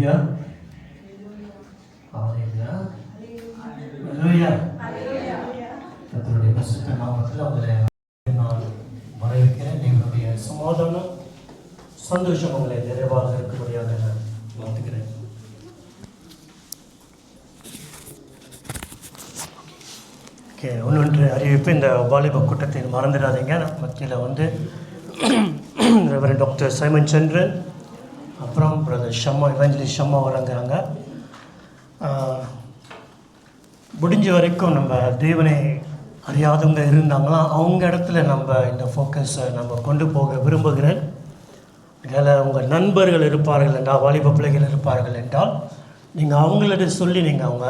ஹalleluya ஹalleluya ஹalleluya கர்த்தருடைய பரிசுத்த நாமத்தில் உங்களை நான் வரவேற்கிறேன். தேவனுடைய சமாதானம் சந்தோஷம் உங்களை நிறைவாக இருக்கும்படியாக நான் வாழ்த்துக்கிறேன். ஒன்று அறிவிப்பு, இந்த வாலிப கூட்டத்தை மறந்துடாதீங்க. மத்தியில் வந்து ரெவரண்ட் டாக்டர் சைமன் சந்திரன், அப்புறம் பிரதர் ஷம்மா, இவாஞ்சலிஸ்ட் ஷம்மா வழங்குறாங்க. முடிஞ்ச வரைக்கும் நம்ம தேவனை அறியாதவங்க இருந்தாங்களா அவங்க இடத்துல நம்ம இந்த ஃபோக்கஸை நம்ம கொண்டு போக விரும்புகிறேன். அதில் உங்கள் நண்பர்கள் இருப்பார்கள் என்றால், வாலிப பிள்ளைகள் இருப்பார்கள் என்றால், நீங்கள் அவங்களோட சொல்லி நீங்கள் அவங்க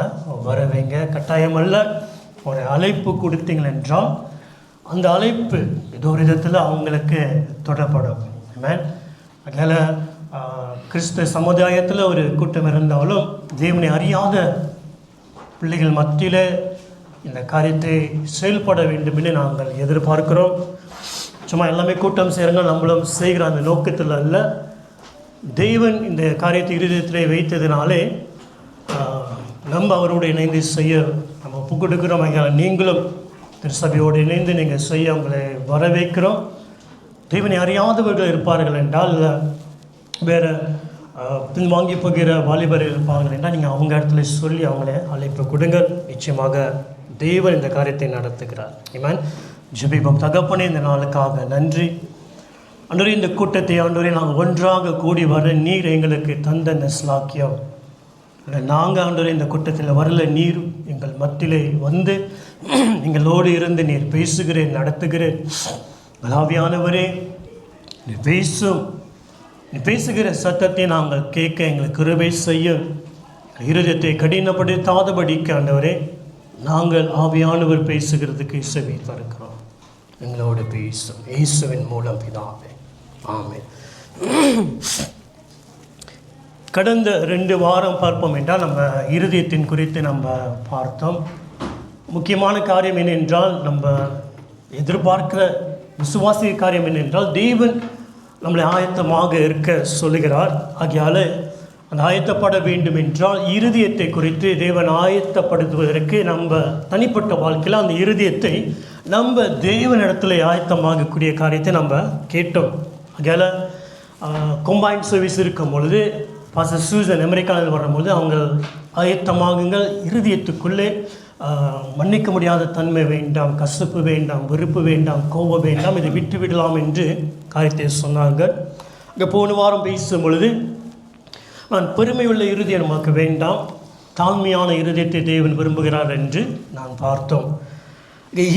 வர வைங்க. கட்டாயமல்ல, ஒரு அழைப்பு கொடுத்தீங்கள் என்றால் அந்த அழைப்பு ஏதோ ஒரு விதத்தில் அவங்களுக்கு தொடரப்படும். அதனால் கிறிஸ்தவ சமுதாயத்தில் ஒரு கூட்டம் இருந்தாலும் தேவனை அறியாத பிள்ளைகள் மத்தியில் இந்த காரியத்தை செயல்பட வேண்டும் என்று நாங்கள் எதிர்பார்க்கிறோம். சும்மா எல்லாமே கூட்டம் செய்கிறாங்க, நம்மளும் செய்கிற அந்த நோக்கத்தில் அல்ல. தெய்வன் இந்த காரியத்தை இருதயத்திலே வைத்ததினாலே நம்ம அவரோடு இணைந்து செய்ய நம்ம ஒப்பு கொடுக்கிறோம். நீங்களும் திருச்சபையோடு இணைந்து நீங்கள் செய்ய உங்களை வரவேற்கிறோம். தேவனை அறியாதவர்கள் இருப்பார்கள் என்றால், வேறு பின்வாங்கி போகிற வாலிபர்கள் இருப்பார்கள் என்றால், நீங்கள் அவங்க இடத்துல சொல்லி அவங்களே அழைப்பு கொடுங்கள். நிச்சயமாக தேவன் இந்த காரியத்தை நடத்துகிறார். ஆமென். ஜெபிப்போம். தகப்பனே, இந்த நாளுக்காக நன்றி. ஆண்டவரே, இந்த கூட்டத்தை ஆண்டவரே நாங்கள் ஒன்றாக கூடி வர நீர் எங்களுக்கு தந்த இந்த ஸ்லாக்கியம். நாங்கள் ஆண்டவரே இந்த கூட்டத்தில் வரல, நீர் எங்கள் மத்தியிலே வந்து எங்களோடு இருந்து நீர் பேசுகிறேன், நடத்துகிறேன். ஆவியானவரே, நீ பேசுகிற சத்தத்தை நாங்கள் கேட்க எங்களுக்கு கிருபை செய்ய, இருதயத்தை கடினப்படுத்தாதபடிக்கு ஆண்டவரே நாங்கள் ஆவியானவர் பேசுகிறதுக்கு செவி பார்க்கிறோம். எங்களோடு பேசும் இயேசுவின் மூலம் பிதாவே, ஆமென். கடந்த 2 வாரம் பார்ப்போம் என்றால் நம்ம இருதயத்தின் குறித்து நம்ம பார்த்தோம். முக்கியமான காரியம் என்னென்றால், நம்ம எதிர்பார்க்கிற விசுவாசிய காரியம் என்னென்றால், தேவன் நம்மளை ஆயத்தமாக இருக்க சொல்லுகிறார். ஆகையால் அந்த ஆயத்தப்பட வேண்டும் என்றால் இருதயத்தை குறித்து தேவன் ஆயத்தப்படுத்துவதற்கு நம்ம தனிப்பட்ட வாழ்க்கையில் அந்த இருதயத்தை நம்ம தேவனிடத்தில் ஆயத்தமாகக்கூடிய காரியத்தை நம்ம கேட்டோம். ஆகையால் கம்பைன்ட் சர்வீஸ் இருக்கும் பொழுது பாஸ்டர் சூசன் அமெரிக்காவில் வரும்பொழுது அவங்க ஆயத்தமாகுங்கள், இருதயத்துக்குள்ளே மன்னிக்க முடியாத தன்மை வேண்டாம், கசப்பு வேண்டாம், வெறுப்பு வேண்டாம், கோபம் வேண்டாம், இதை விட்டு விடலாம் என்று காரியத்தை சொன்னார்கள். இங்கே போன வாரம் பேசும் பொழுது நான் பெருமையுள்ள இருதயம் நமக்கு வேண்டாம், தாழ்மையான இருதயத்தை தேவன் விரும்புகிறார் என்று நான் பார்த்தோம்.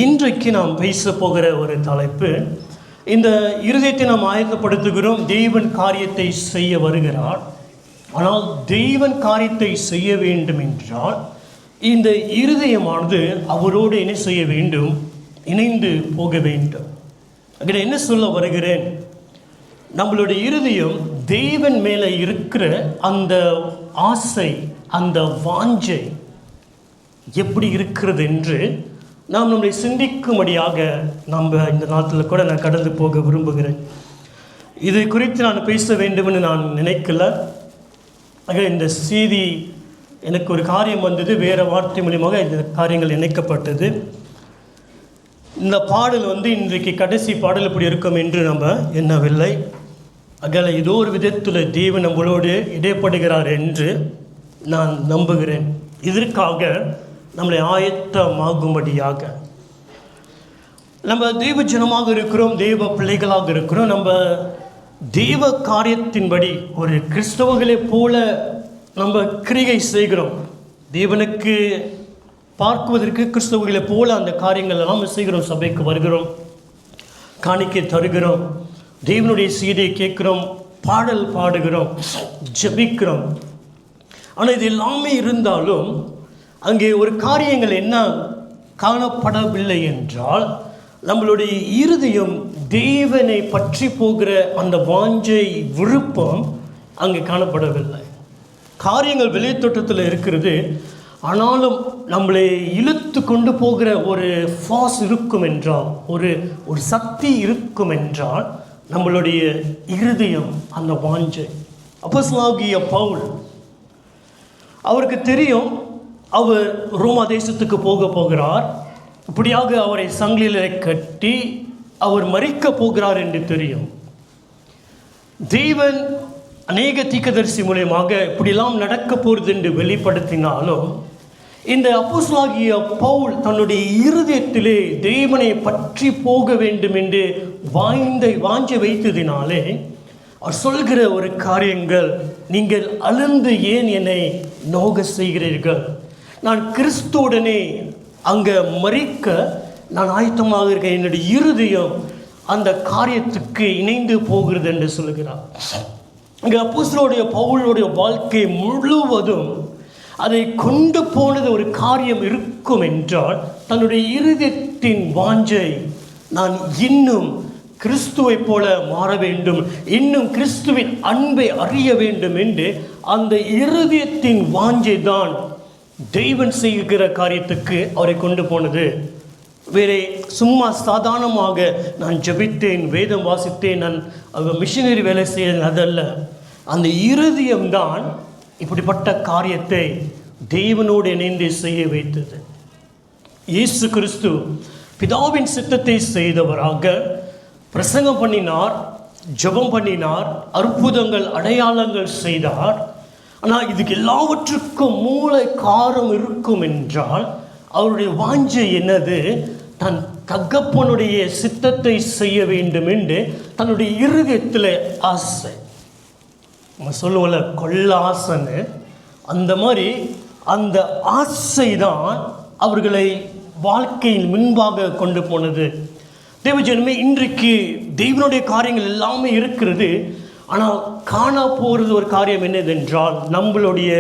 இன்றைக்கு நாம் பேச போகிற ஒரு தலைப்பு, இந்த இருதயத்தை நாம் ஆயத்தப்படுத்துகிறோம், தேவன் காரியத்தை செய்ய வருகிறார். ஆனால் தேவன் காரியத்தை செய்ய வேண்டும் என்றால் இந்த இருதயமானது அவரோடு என்ன செய்ய வேண்டும்? இணைந்து போக வேண்டும். அங்கே என்ன சொல்ல வருகிறேன்? நம்மளுடைய இருதயம் தேவன் மேலே இருக்கிற அந்த ஆசை, அந்த வாஞ்சை எப்படி இருக்கிறது என்று நாம் நம்மளை சிந்திக்கும்படியாக நம்ம இந்த நாட்டில் கூட நான் கடந்து போக விரும்புகிறேன். இது குறித்து நான் பேச வேண்டும் என்று நான் நினைக்கல. ஆக இந்த செய்தி எனக்கு ஒரு காரியம் வந்தது, வேறு வார்த்தை மூலியமாக இந்த காரியங்கள் இணைக்கப்பட்டது. இந்த பாடல் இன்றைக்கு கடைசி பாடல் இப்படி இருக்கும் என்று நம்ம எண்ணவில்லை. அகல ஏதோ ஒரு விதத்தில் தேவன் நம்மளோடு இடைப்படுகிறார் என்று நான் நம்புகிறேன். இதற்காக நம்மளை ஆயத்தமாகும்படியாக நம்ம தெய்வ ஜனமாக இருக்கிறோம், தெய்வ பிள்ளைகளாக இருக்கிறோம். நம்ம தெய்வ காரியத்தின்படி ஒரு கிறிஸ்தவர்களைப் போல நம்ம கிரியை செய்கிறோம். தேவனுக்கு பார்க்குவதற்கு கிறிஸ்தவர்களைப் போல அந்த காரியங்கள் எல்லாம் செய்கிறோம். சபைக்கு வருகிறோம், காணிக்கை தருகிறோம், தேவனுடைய செய்தியை கேட்கிறோம், பாடல் பாடுகிறோம், ஜெபிக்கிறோம். ஆனால் இது எல்லாமே இருந்தாலும் அங்கே ஒரு காரியங்கள் என்ன காணப்படவில்லை என்றால், நம்மளுடைய இருதயம் தேவனை பற்றி போகிற அந்த வாஞ்சை, விருப்பம் அங்கே காணப்படவில்லை. காரியங்கள் வெளித்தோட்டத்தில் இருக்கிறது, ஆனாலும் நம்மளை இழுத்து கொண்டு போகிற ஒரு ஃபாஸ் இருக்கும் என்றால், ஒரு சக்தி இருக்கும் என்றால் நம்மளுடைய இருதயம், அந்த வாஞ்சை. அப்போஸ்தலனாகிய பவுல் அவருக்கு தெரியும் அவர் ரோமா தேசத்துக்கு போகிறார். இப்படியாக அவரை சங்கிலில் கட்டி அவர் மரிக்க போகிறார் என்று தெரியும். தேவன் அநேக தீர்க்கதரிசி மூலமாக இப்படிலாம் நடக்க போகிறது என்று வெளிப்படுத்தினாலும் இந்த அப்போஸ்தலனாகிய பவுல் தன்னுடைய இருதயத்திலே தேவனை பற்றி போக வேண்டும் என்று வாஞ்சை வைத்ததினாலே அவர் சொல்கிற ஒரு காரியங்கள், நீங்கள் அழுந்து ஏன் என்னை நோக செய்கிறீர்கள்? நான் கிறிஸ்துவுடனே அங்கே மரிக்க நான் ஆயத்தமாக இருக்கேன். என்னுடைய இருதயம் அந்த காரியத்துக்கு இணைந்து போகிறது என்று சொல்கிறார். இங்கே அப்போஸ்தலனுடைய பவுலுடைய வாழ்க்கை முழுவதும் அதை கொண்டு போனது ஒரு காரியம் இருக்கும் என்றால், தன்னுடைய இருதயத்தின் வாஞ்சை, நான் இன்னும் கிறிஸ்துவை போல மாற வேண்டும், இன்னும் கிறிஸ்துவின் அன்பை அறிய வேண்டும் என்று அந்த இருதயத்தின் வாஞ்சை தான் தெய்வன் செய்கிற காரியத்துக்கு அவரை கொண்டு போனது. வேறே சும்மா சாதாரணமாக நான் ஜெபித்தேன், வேதம் வாசித்தேன், நான் மிஷினரி வேலை செய்தேன், அதல்ல. அந்த இருதயம்தான் இப்படிப்பட்ட காரியத்தை தேவனோடு இணைந்து செய்ய வைத்தது. இயேசு கிறிஸ்து பிதாவின் சித்தத்தை செய்தவராக பிரசங்கம் பண்ணினார், ஜெபம் பண்ணினார், அற்புதங்கள் அடையாளங்கள் செய்தார். ஆனால் இதுக்கு எல்லாவற்றுக்கும் மூளை காரம் இருக்கும் என்றால் அவருடைய வாஞ்சை என்னது? தன் தகப்பனுடைய சித்தத்தை செய்ய வேண்டும் என்று தன்னுடைய இருதயத்தில் ஆசை. நம்ம சொல்லுவோம்ல கொள்ள ஆசைன்னு, அந்த மாதிரி அந்த ஆசை தான் அவர்களை வாழ்க்கையில் முன்பாக கொண்டு போனது. தேவஜனமே, இன்றைக்கு தெய்வனுடைய காரியங்கள் எல்லாமே இருக்கிறது. ஆனால் காண போகிறது ஒரு காரியம் என்னதென்றால், நம்மளுடைய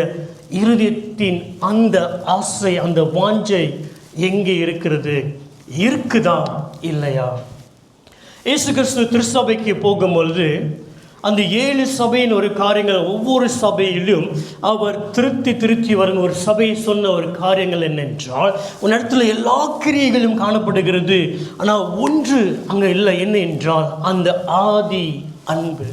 இருதயத்தின் அந்த ஆசை, அந்த வாஞ்சை எங்கே இருக்கிறது? இருக்குதா இல்லையா? இயேசு கிறிஸ்து திருச்சபைக்கு போகும்பொழுது அந்த 7 சபையின் ஒரு காரியங்கள், ஒவ்வொரு சபையிலும் அவர் திருத்தி வரும் ஒரு சபையை சொன்ன ஒரு காரியங்கள் என்னென்றால், உன் இடத்துல எல்லா கிரியைகளும் காணப்படுகிறது, ஆனால் ஒன்று அங்கே இல்லை. என்ன என்றால் அந்த ஆதி அன்பு,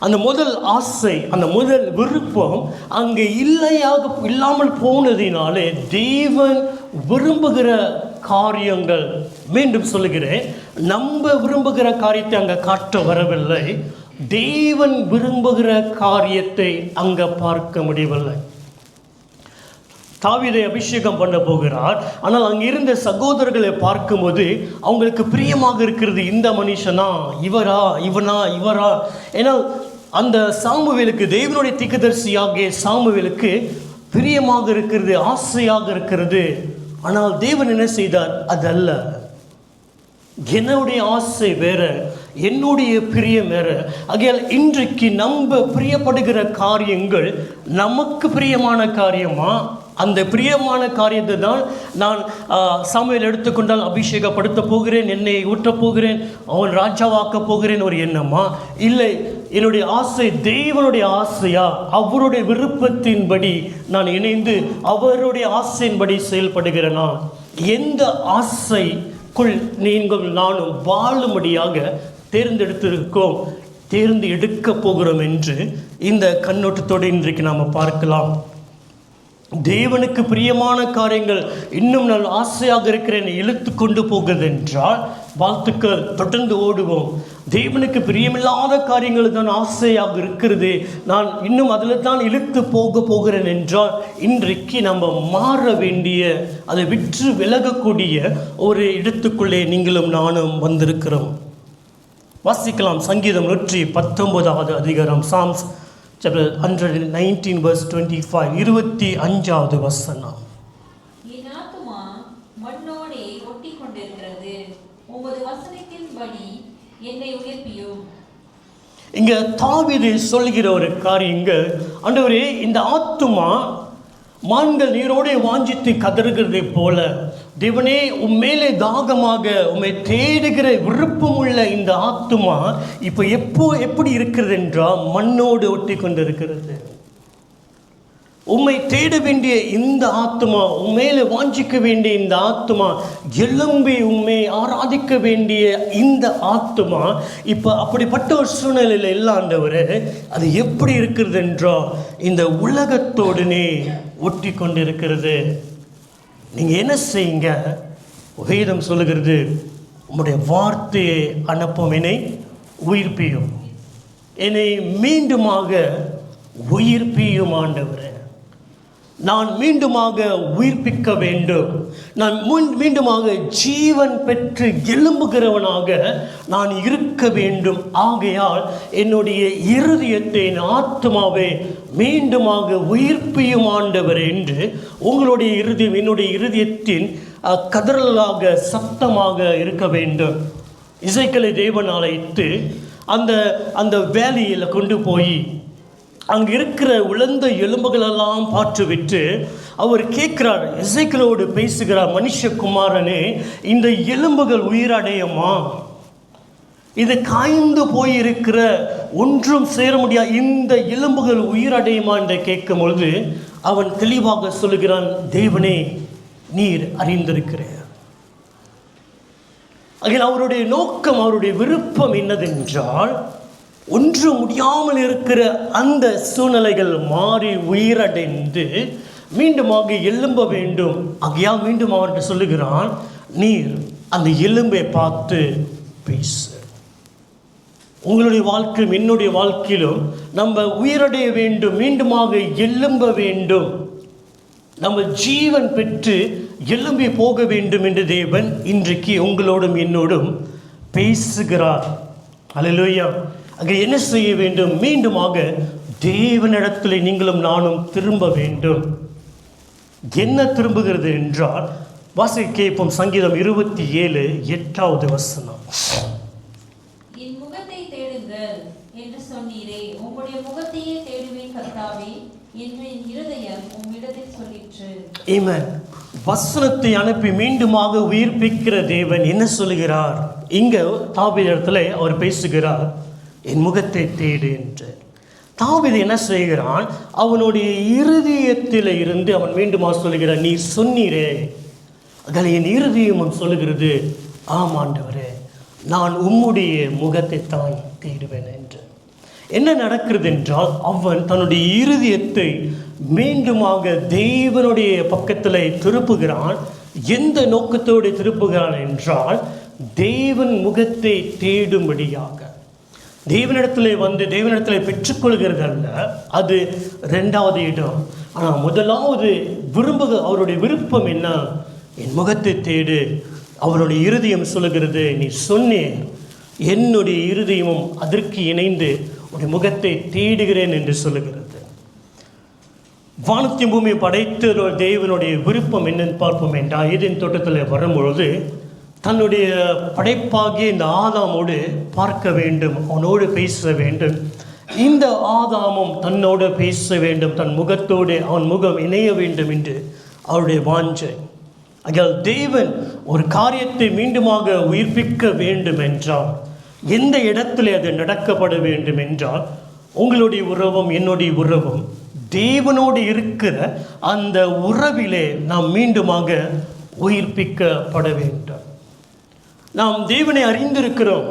அந்த முதல் ஆசை, அந்த முதல் விருப்பம் அங்கே இல்லாமல் போனதினாலே தேவன் விரும்புகிற காரியங்கள், மீண்டும் சொல்லுகிறேன், நம்ம விரும்புகிற காரியத்தை அங்கே காட்ட வரவில்லை. தேவன் விரும்புகிற காரியத்தை அங்கே பார்க்க முடியவில்லை. தாவீதை அபிஷேகம் பண்ண போகிறார். ஆனால் அங்கே இருந்த சகோதரர்களை பார்க்கும்போது அவங்களுக்கு பிரியமாக இருக்கிறது, இந்த மனுஷனா, இவரா. ஏன்னா அந்த சாமுவேலுக்கு, தேவனுடைய தீர்க்கதரிசியாகிய சாமுவேலுக்கு பிரியமாக இருக்கிறது, ஆசையாக இருக்கிறது. ஆனால் தேவன் என்ன செய்தார்? அதல்ல, என்னுடைய ஆசை வேற, என்னுடைய பிரியம் வேற. ஆகையால் இன்றைக்கு நம்ம பிரியப்படுகிற காரியங்கள் நமக்கு பிரியமான காரியமா? அந்த பிரியமான காரியத்தை தான் நான் சாமுவேல் எடுத்துக்கொண்டால் அபிஷேகப்படுத்த போகிறேன், எண்ணெயை ஊற்றப் போகிறேன், அவன் ராஜாவாக்க போகிறேன் ஒரு எண்ணமா? இல்லை, என்னுடைய ஆசை தேவனுடைய ஆசையா? அவருடைய விருப்பத்தின்படி நான் இணைந்து அவருடைய ஆசையின்படி செயல்படுகிறேனா? எந்த ஆசைக்குள் நீங்கள் நானும் வாழும்படியாக தேர்ந்து எடுக்க போகிறோம் என்று இந்த கண்ணோட்டத்தோடு இன்றைக்கு நாம் பார்க்கலாம். தேவனுக்கு பிரியமான காரியங்கள் இன்னும் நான் ஆசையாக இருக்கிறேன் இழுத்து கொண்டு போகிறது என்றால் வாழ்த்துக்கள், தொடர்ந்து ஓடுவோம். தேவனுக்கு பிரியமில்லாத காரியங்கள் தான் ஆசையாக இருக்கிறது, நான் இன்னும் அதில் தான் இழுத்து போகிறேன் என்றால் இன்றைக்கு நம்ம மாற வேண்டிய, அதை விற்று விலகக்கூடிய ஒரு இடத்துக்குள்ளே நீங்களும் நானும் வந்திருக்கிறோம். வாசிக்கலாம் சங்கீதம் 119வது அதிகாரம், Psalms chapter 119 verse 25, 25வது வசனம். என் ஆத்துமா மண்ணோடே ஒட்டிக் கொண்டிருக்கிறது, உமது வசனத்தின்படி என்னை உயர்ப்பியும். இங்க தாவீது சொல்கிற ஒரு காரியங்கள், ஆண்டவரே இந்த ஆத்துமா மான்கள் நீரோடே வாஞ்சித்து கதறுகிறதை போல, தேவனே உம்மேலே தாகமாக உம்மை தேடுகிற விருப்பம் உள்ள இந்த ஆத்துமா இப்போ எப்படி இருக்கிறது என்றால் மண்ணோடு ஒட்டி கொண்டிருக்கிறது. உம்மை தேட வேண்டிய இந்த ஆத்மா, உண்மையில வாஞ்சிக்க வேண்டிய இந்த ஆத்மா, எழும்பி உண்மை ஆராதிக்க வேண்டிய இந்த ஆத்மா இப்போ அப்படிப்பட்ட ஒரு சூழ்நிலையில் இல்லை ஆண்டவரே. அது எப்படி இருக்கிறது என்றால் இந்த உலகத்தோடனே ஒட்டி கொண்டிருக்கிறது. நீங்கள் என்ன செய்யுங்க, வேதம் சொல்லுகிறது, உம்முடைய வார்த்தையை அனுப்பும், என்னை உயிர்ப்பியும், என்னை மீண்டுமாக உயிர்ப்பியும் ஆண்டவரே. நான் மீண்டுமாக உயிர்ப்பிக்க வேண்டும். நான் மீண்டுமாக ஜீவன் பெற்று எழும்புகிறவனாக நான் இருக்க வேண்டும். ஆகையால் என்னுடைய இருதயத்தை, என் ஆத்மாவை மீண்டுமாக உயிர்ப்பியும் ஆண்டவர் என்று உங்களுடைய இருதயம் என்னுடைய இருதயத்தின் கதறலாக சத்தமாக இருக்க வேண்டும். இசைக்கலை தேவன் அழைத்து அந்த வேலையில் கொண்டு போய் அங்கே இருக்கிற உலர்ந்த எலும்புகளெல்லாம் பார்த்துவிட்டு அவர் கேட்கிறார், எசேக்கியேலோடு பேசுகிறார், மனுஷகுமாரனே, இந்த எலும்புகள் உயிரடையுமா? இது காய்ந்து போயிருக்கிற ஒன்றும் சேர முடியாது இந்த எலும்புகள் உயிரடையுமா என்று கேட்கும் பொழுது அவன் தெளிவாக சொல்லுகிறான், தேவனே நீர் அறிந்திருக்கிறார். அதில் அவருடைய நோக்கம், அவருடைய விருப்பம் என்னதென்றால், ஒன்று முடியாமல் இருக்கிற அந்த சூழ்நிலைகள் மாறி உயிரடைந்து மீண்டுமாக எழும்ப வேண்டும். ஆகையால் மீண்டும் அவர்கிட்ட சொல்லுகிறான், நீர் அந்த எலும்பை பார்த்து பேசு. உங்களுடைய வாழ்க்கையிலும் என்னுடைய வாழ்க்கையிலும் நம்ம உயிரடைய வேண்டும், மீண்டுமாக எழும்ப வேண்டும், நம்ம ஜீவன் பெற்று எழும்பி போக வேண்டும் என்று தேவன் இன்றைக்கு உங்களோடும் என்னோடும் பேசுகிறார். அல்லேலூயா. அங்கே என்ன செய்ய வேண்டும்? மீண்டுமாக தேவனிடத்தில் நீங்களும் நானும் திரும்ப வேண்டும். என்ன திரும்புகிறது என்றால், வாசிக்க கேட்போம். சங்கீதம் 27:8 வசனம். என் முகத்தை தேடுங்கள் என்று சொன்னீரே, உம்முடைய முகத்தையே தேடுவேன் கர்த்தாவே என்று என் இருதயம் உம்மிடத்தில் சொல்லிற்று. ஆமென். வசனத்தை அனுப்பி மீண்டுமாக உயிர்ப்பிக்கிற தேவன் என்ன சொல்லுகிறார்? இங்க தாவீதிடத்தில் அவர் பேசுகிறார், என் முகத்தை தேடு என்று. தாவீது என்ன செய்கிறான்? அவனுடைய இருதயத்தில் இருந்து அவன் மீண்டுமாக சொல்லுகிறான், நீ சொன்னீரே, அதில் என் இருதயமும் சொல்லுகிறது, ஆமாண்டவரே, நான் உம்முடைய முகத்தை தான் தேடுவேன் என்று. என்ன நடக்கிறது என்றால், அவன் தன்னுடைய இருதயத்தை மீண்டுமாக தேவனுடைய பக்கத்தில் திருப்புகிறான். எந்த நோக்கத்தோடு திருப்புகிறான் என்றால், தேவன் முகத்தை தேடும்படியாக. தேவனிடத்தில் வந்து தேவனிடத்தில் பெற்றுக்கொள்கிறது அல்ல, அது ரெண்டாவது இடம். ஆனால் முதலாவது அவருடைய விருப்பம் என்ன? என் முகத்தை தேடு. அவருடைய இருதயம் சொல்லுகிறது, நீ சொன்னேன், என்னுடைய இருதயமும் அதற்கு இணைந்து உடைய முகத்தை தேடுகிறேன் என்று சொல்லுகிறது. வானத்தின் பூமியை படைத்த தேவனுடைய விருப்பம் என்னன்னு பார்ப்போம் என்றால், ஏதேன் தோட்டத்தில் வரும்பொழுது தன்னுடைய படைப்பாகிய இந்த ஆதாமோடு பார்க்க வேண்டும், அவனோடு பேச வேண்டும். இந்த ஆதாமும் தன்னோடு பேச வேண்டும், தன் முகத்தோடு அவன் முகம் இணைய வேண்டும் என்று அவருடைய வாஞ்சை. ஆகையால் தேவன் ஒரு காரியத்தை மீண்டுமாக உயிர்ப்பிக்க வேண்டும் என்றால், எந்த இடத்துல அது நடக்கப்பட வேண்டும் என்றால், உங்களுடைய உறவும் என்னுடைய உறவும் தேவனோடு இருக்கிற அந்த உறவிலே நாம் மீண்டுமாக உயிர்ப்பிக்கப்பட வேண்டும். நாம் தேவனை அறிந்திருக்கிறோம்,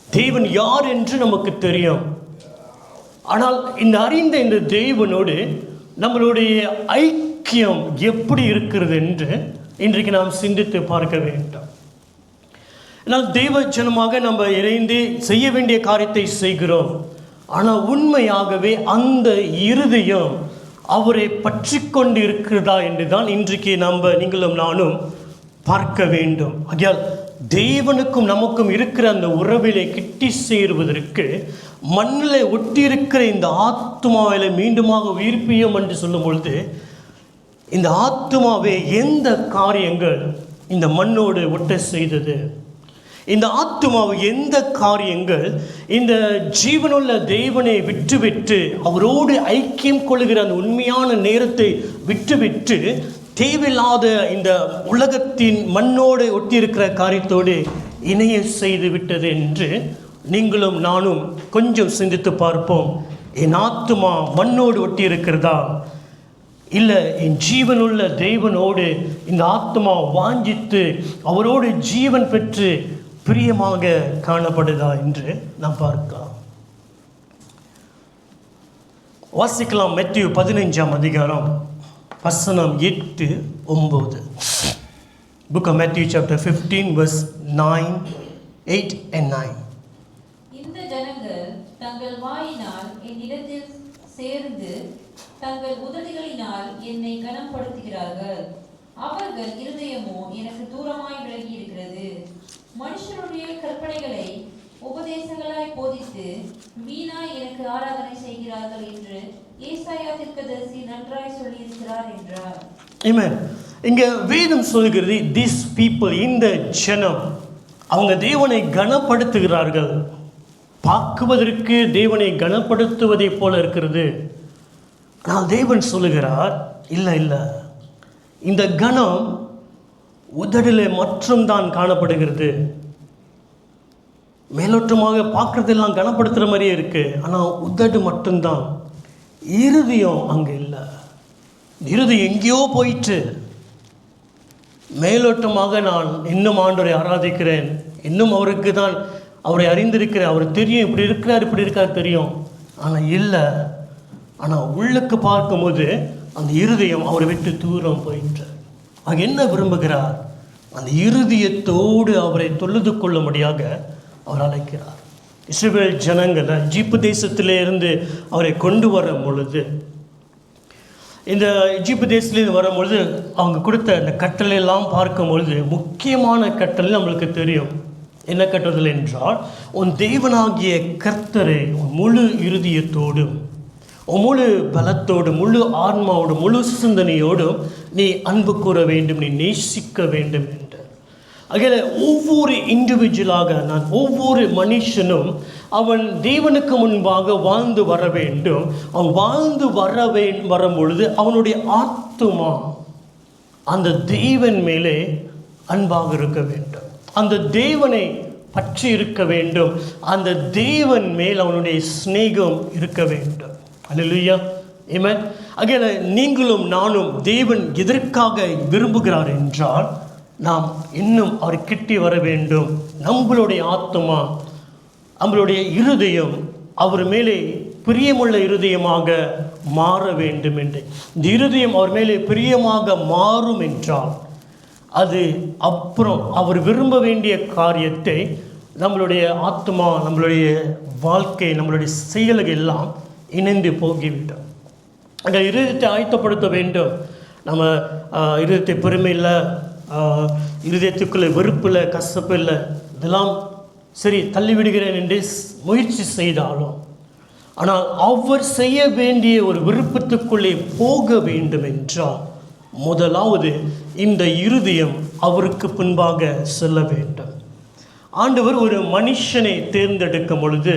தேவன் யார் என்று நமக்கு தெரியும். ஆனால் இந்த அறிந்த இந்த தேவனோடு நம்மளுடைய ஐக்கியம் எப்படி இருக்கிறது என்று இன்றைக்கு நாம் சிந்தித்து பார்க்க வேண்டும். ஆனால் தெய்வ ஜனமாக நம்ம இணைந்து செய்ய வேண்டிய காரியத்தை செய்கிறோம். ஆனால் உண்மையாகவே அந்த இருதயம் அவரை பற்றி கொண்டு இருக்கிறதா என்று தான் இன்றைக்கு நீங்களும் நானும் பார்க்க வேண்டும். ஆகையால் தேவனுக்கும் நமக்கும் இருக்கிற அந்த உறவிலே கிட்டி சேருவதற்கு மண்ணில் ஒட்டி இருக்கிற இந்த ஆத்மாவில மீண்டுமாக உயிர்ப்பியும் என்று சொல்லும் பொழுது, இந்த ஆத்மாவை எந்த காரியங்கள் இந்த மண்ணோடு ஒட்ட செய்தது? இந்த ஆத்மாவை எந்த காரியங்கள் இந்த ஜீவனுள்ள தேவனை விட்டுவிட்டு அவரோடு ஐக்கியம் கொள்ளுகிற அந்த உண்மையான நேரத்தை விட்டுவிட்டு தேவையில்லாத இந்த உலகத்தின் மண்ணோடு ஒட்டியிருக்கிற காரியத்தோடு இணைய செய்து விட்டது என்று நீங்களும் நானும் கொஞ்சம் சிந்தித்து பார்ப்போம். என் ஆத்மா மண்ணோடு ஒட்டி இருக்கிறதா? இல்லை என் ஜீவனுள்ள தேவனோடு இந்த ஆத்மா வாஞ்சித்து அவரோடு ஜீவன் பெற்று பிரியமாக காணப்படுதா என்று நாம் பார்க்கலாம். வாசிக்கலாம் மத்தேயு 15ஆம் அதிகாரம் வசனம் 8-9. Book of Matthew chapter 15 verse 9, 8 and 9. இந்த ஜனங்கள் தங்கள் வாயினால் என்னிடத்தில் சேர்ந்து தங்கள் உதடுகளினால் என்னை கனப்படுத்துகிறார்கள். அவர்கள் இருதயமோ எனக்கு தூரமாய் விலகி இருக்கிறது. மனுஷருடைய கற்பனைகளை உபதேசங்களாய் போதித்து வீணாய் எனக்கு ஆராதனை செய்கிறார்கள் என்று ஏசாயா தீர்க்கதரிசி நன்றாய் சொல்லியிருக்கிறார் என்றார். ஆமென். இங்க வேதம் சொல்கிறது these people, இந்த ஜனம் அவங்க தேவனை கனப்படுத்துகிறார்கள். பார்க்குவதற்கு தேவனை கனப்படுத்துவதை போல இருக்கிறது. ஆனால் தேவன் சொல்லுகிறார் இல்லை இல்லை, இந்த கனம் உதடில் மட்டும்தான் காணப்படுகிறது. மேலோட்டமாக பார்க்குறதெல்லாம் கனப்படுத்துகிற மாதிரியே இருக்குது, ஆனால் உதடு மட்டும்தான், இருதயம் அங்கே இல்லை. இருதயம் எங்கேயோ போயிட்டு மேலோட்டமாக நான் இன்னும் ஆண்டவரை ஆராதிக்கிறேன், இன்னும் அவருக்கு தான் அவரை அறிந்திருக்கிறேன், அவர் தெரியும் இப்படி இருக்கிறார் இப்படி இருக்கார் தெரியும், ஆனால் இல்லை. ஆனால் உள்ளுக்கு பார்க்கும்போது அந்த இருதயம் அவரை விட்டு தூரம் போயிட்டு அவர் என்ன விரும்புகிறார்? அந்த இருதயத்தோடு அவரை தொழுது கொள்ளும்படியாக அவர் அழைக்கிறார். இஸ்ரவேல் ஜனங்களை எகிப்து தேசத்திலே இருந்து அவரை கொண்டு வரும் பொழுது, இந்த எகிப்து தேசத்துலேருந்து வரும்பொழுது அவங்க கொடுத்த அந்த கட்டளையெல்லாம் பார்க்கும் பொழுது முக்கியமான கட்டளை நம்மளுக்கு தெரியும். என்ன கட்டளை என்றால், உன் தேவனாகிய கர்த்தரை உன் முழு இருதயத்தோடும் உன் முழு பலத்தோடும் முழு ஆன்மாவோடும் முழு சிந்தனையோடும் நீ அன்பு கூற வேண்டும், நீ நேசிக்க வேண்டும் என்று. ஆகையால் ஒவ்வொரு இண்டிவிஜுவலாக நான் ஒவ்வொரு மனுஷனும் அவன் தேவனுக்கு முன்பாக வாழ்ந்து வர வேண்டும். அவன் வாழ்ந்து வரும் பொழுது அவனுடைய ஆத்துமா அந்த தேவன் மேலே அன்பாக இருக்க வேண்டும், அந்த தேவனை பற்றி இருக்க வேண்டும், அந்த தேவன் மேல் அவனுடைய சிநேகம் இருக்க வேண்டும். அல்லேலூயா, ஆமென். ஆகையால் நீங்களும் நானும் தேவன் எதற்காக விரும்புகிறார் என்றால், நாம் இன்னும் அவர் கிட்டி வர வேண்டும். நம்மளுடைய ஆத்மா, நம்மளுடைய இருதயம் அவர் மேலே பிரியமுள்ள இருதயமாக மாற வேண்டும் என்று. இந்த இருதயம் அவர் மேலே பிரியமாக மாறும் என்றால் அது அப்புறம் அவர் விரும்ப வேண்டிய காரியத்தை நம்மளுடைய ஆத்மா, நம்மளுடைய வாழ்க்கை, நம்மளுடைய செயல்கள் எல்லாம் இணைந்து போகிவிட்டோம். அந்த இருதயத்தை ஆயத்தப்படுத்த வேண்டும். நம்ம இருதயத்தை பெருமை இல்லை, இருதயத்துக்குள்ளே வெறுப்பு இல்லை, கசப்பு இல்லை, இதெல்லாம் சரி தள்ளிவிடுகிறேன் என்று முயற்சி செய்தாலும், ஆனால் அவர் செய்ய வேண்டிய ஒரு விருப்பத்துக்குள்ளே போக வேண்டும் என்றால் முதலாவது இந்த இருதயம் அவருக்கு பின்பாக செல்ல வேண்டும். ஆண்டவர் ஒரு மனுஷனை தேர்ந்தெடுக்கும் பொழுது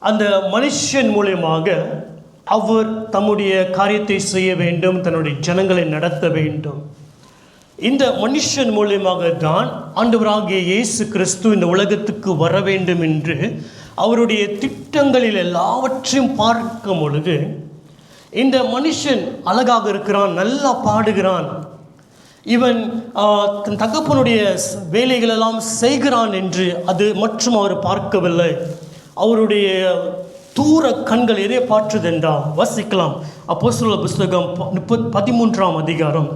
அந்த மனுஷன் மூலமாக அவர் தம்முடைய காரியத்தை செய்ய வேண்டும், தன்னுடைய ஜனங்களை நடத்த வேண்டும். இந்த மனுஷன் மூலமாக தான் ஆண்டவராகிய இயேசு கிறிஸ்து இந்த உலகத்துக்கு வர வேண்டும் என்று அவருடைய திட்டங்களில் எல்லாவற்றையும் பார்க்கும் பொழுது, இந்த மனுஷன் அழகாக இருக்கிறான், நல்லா பாடுகிறான், இவன் தன் தகப்பனுடைய வேலைகளெல்லாம் செய்கிறான் என்று அது மற்றும் அவர் பார்க்கவில்லை. அவருடைய தூர கண்கள் எதை பார்த்துதென்றால், வாசிக்கலாம் அப்போஸ்தலர் புஸ்தகம் 13ஆம் அதிகாரம்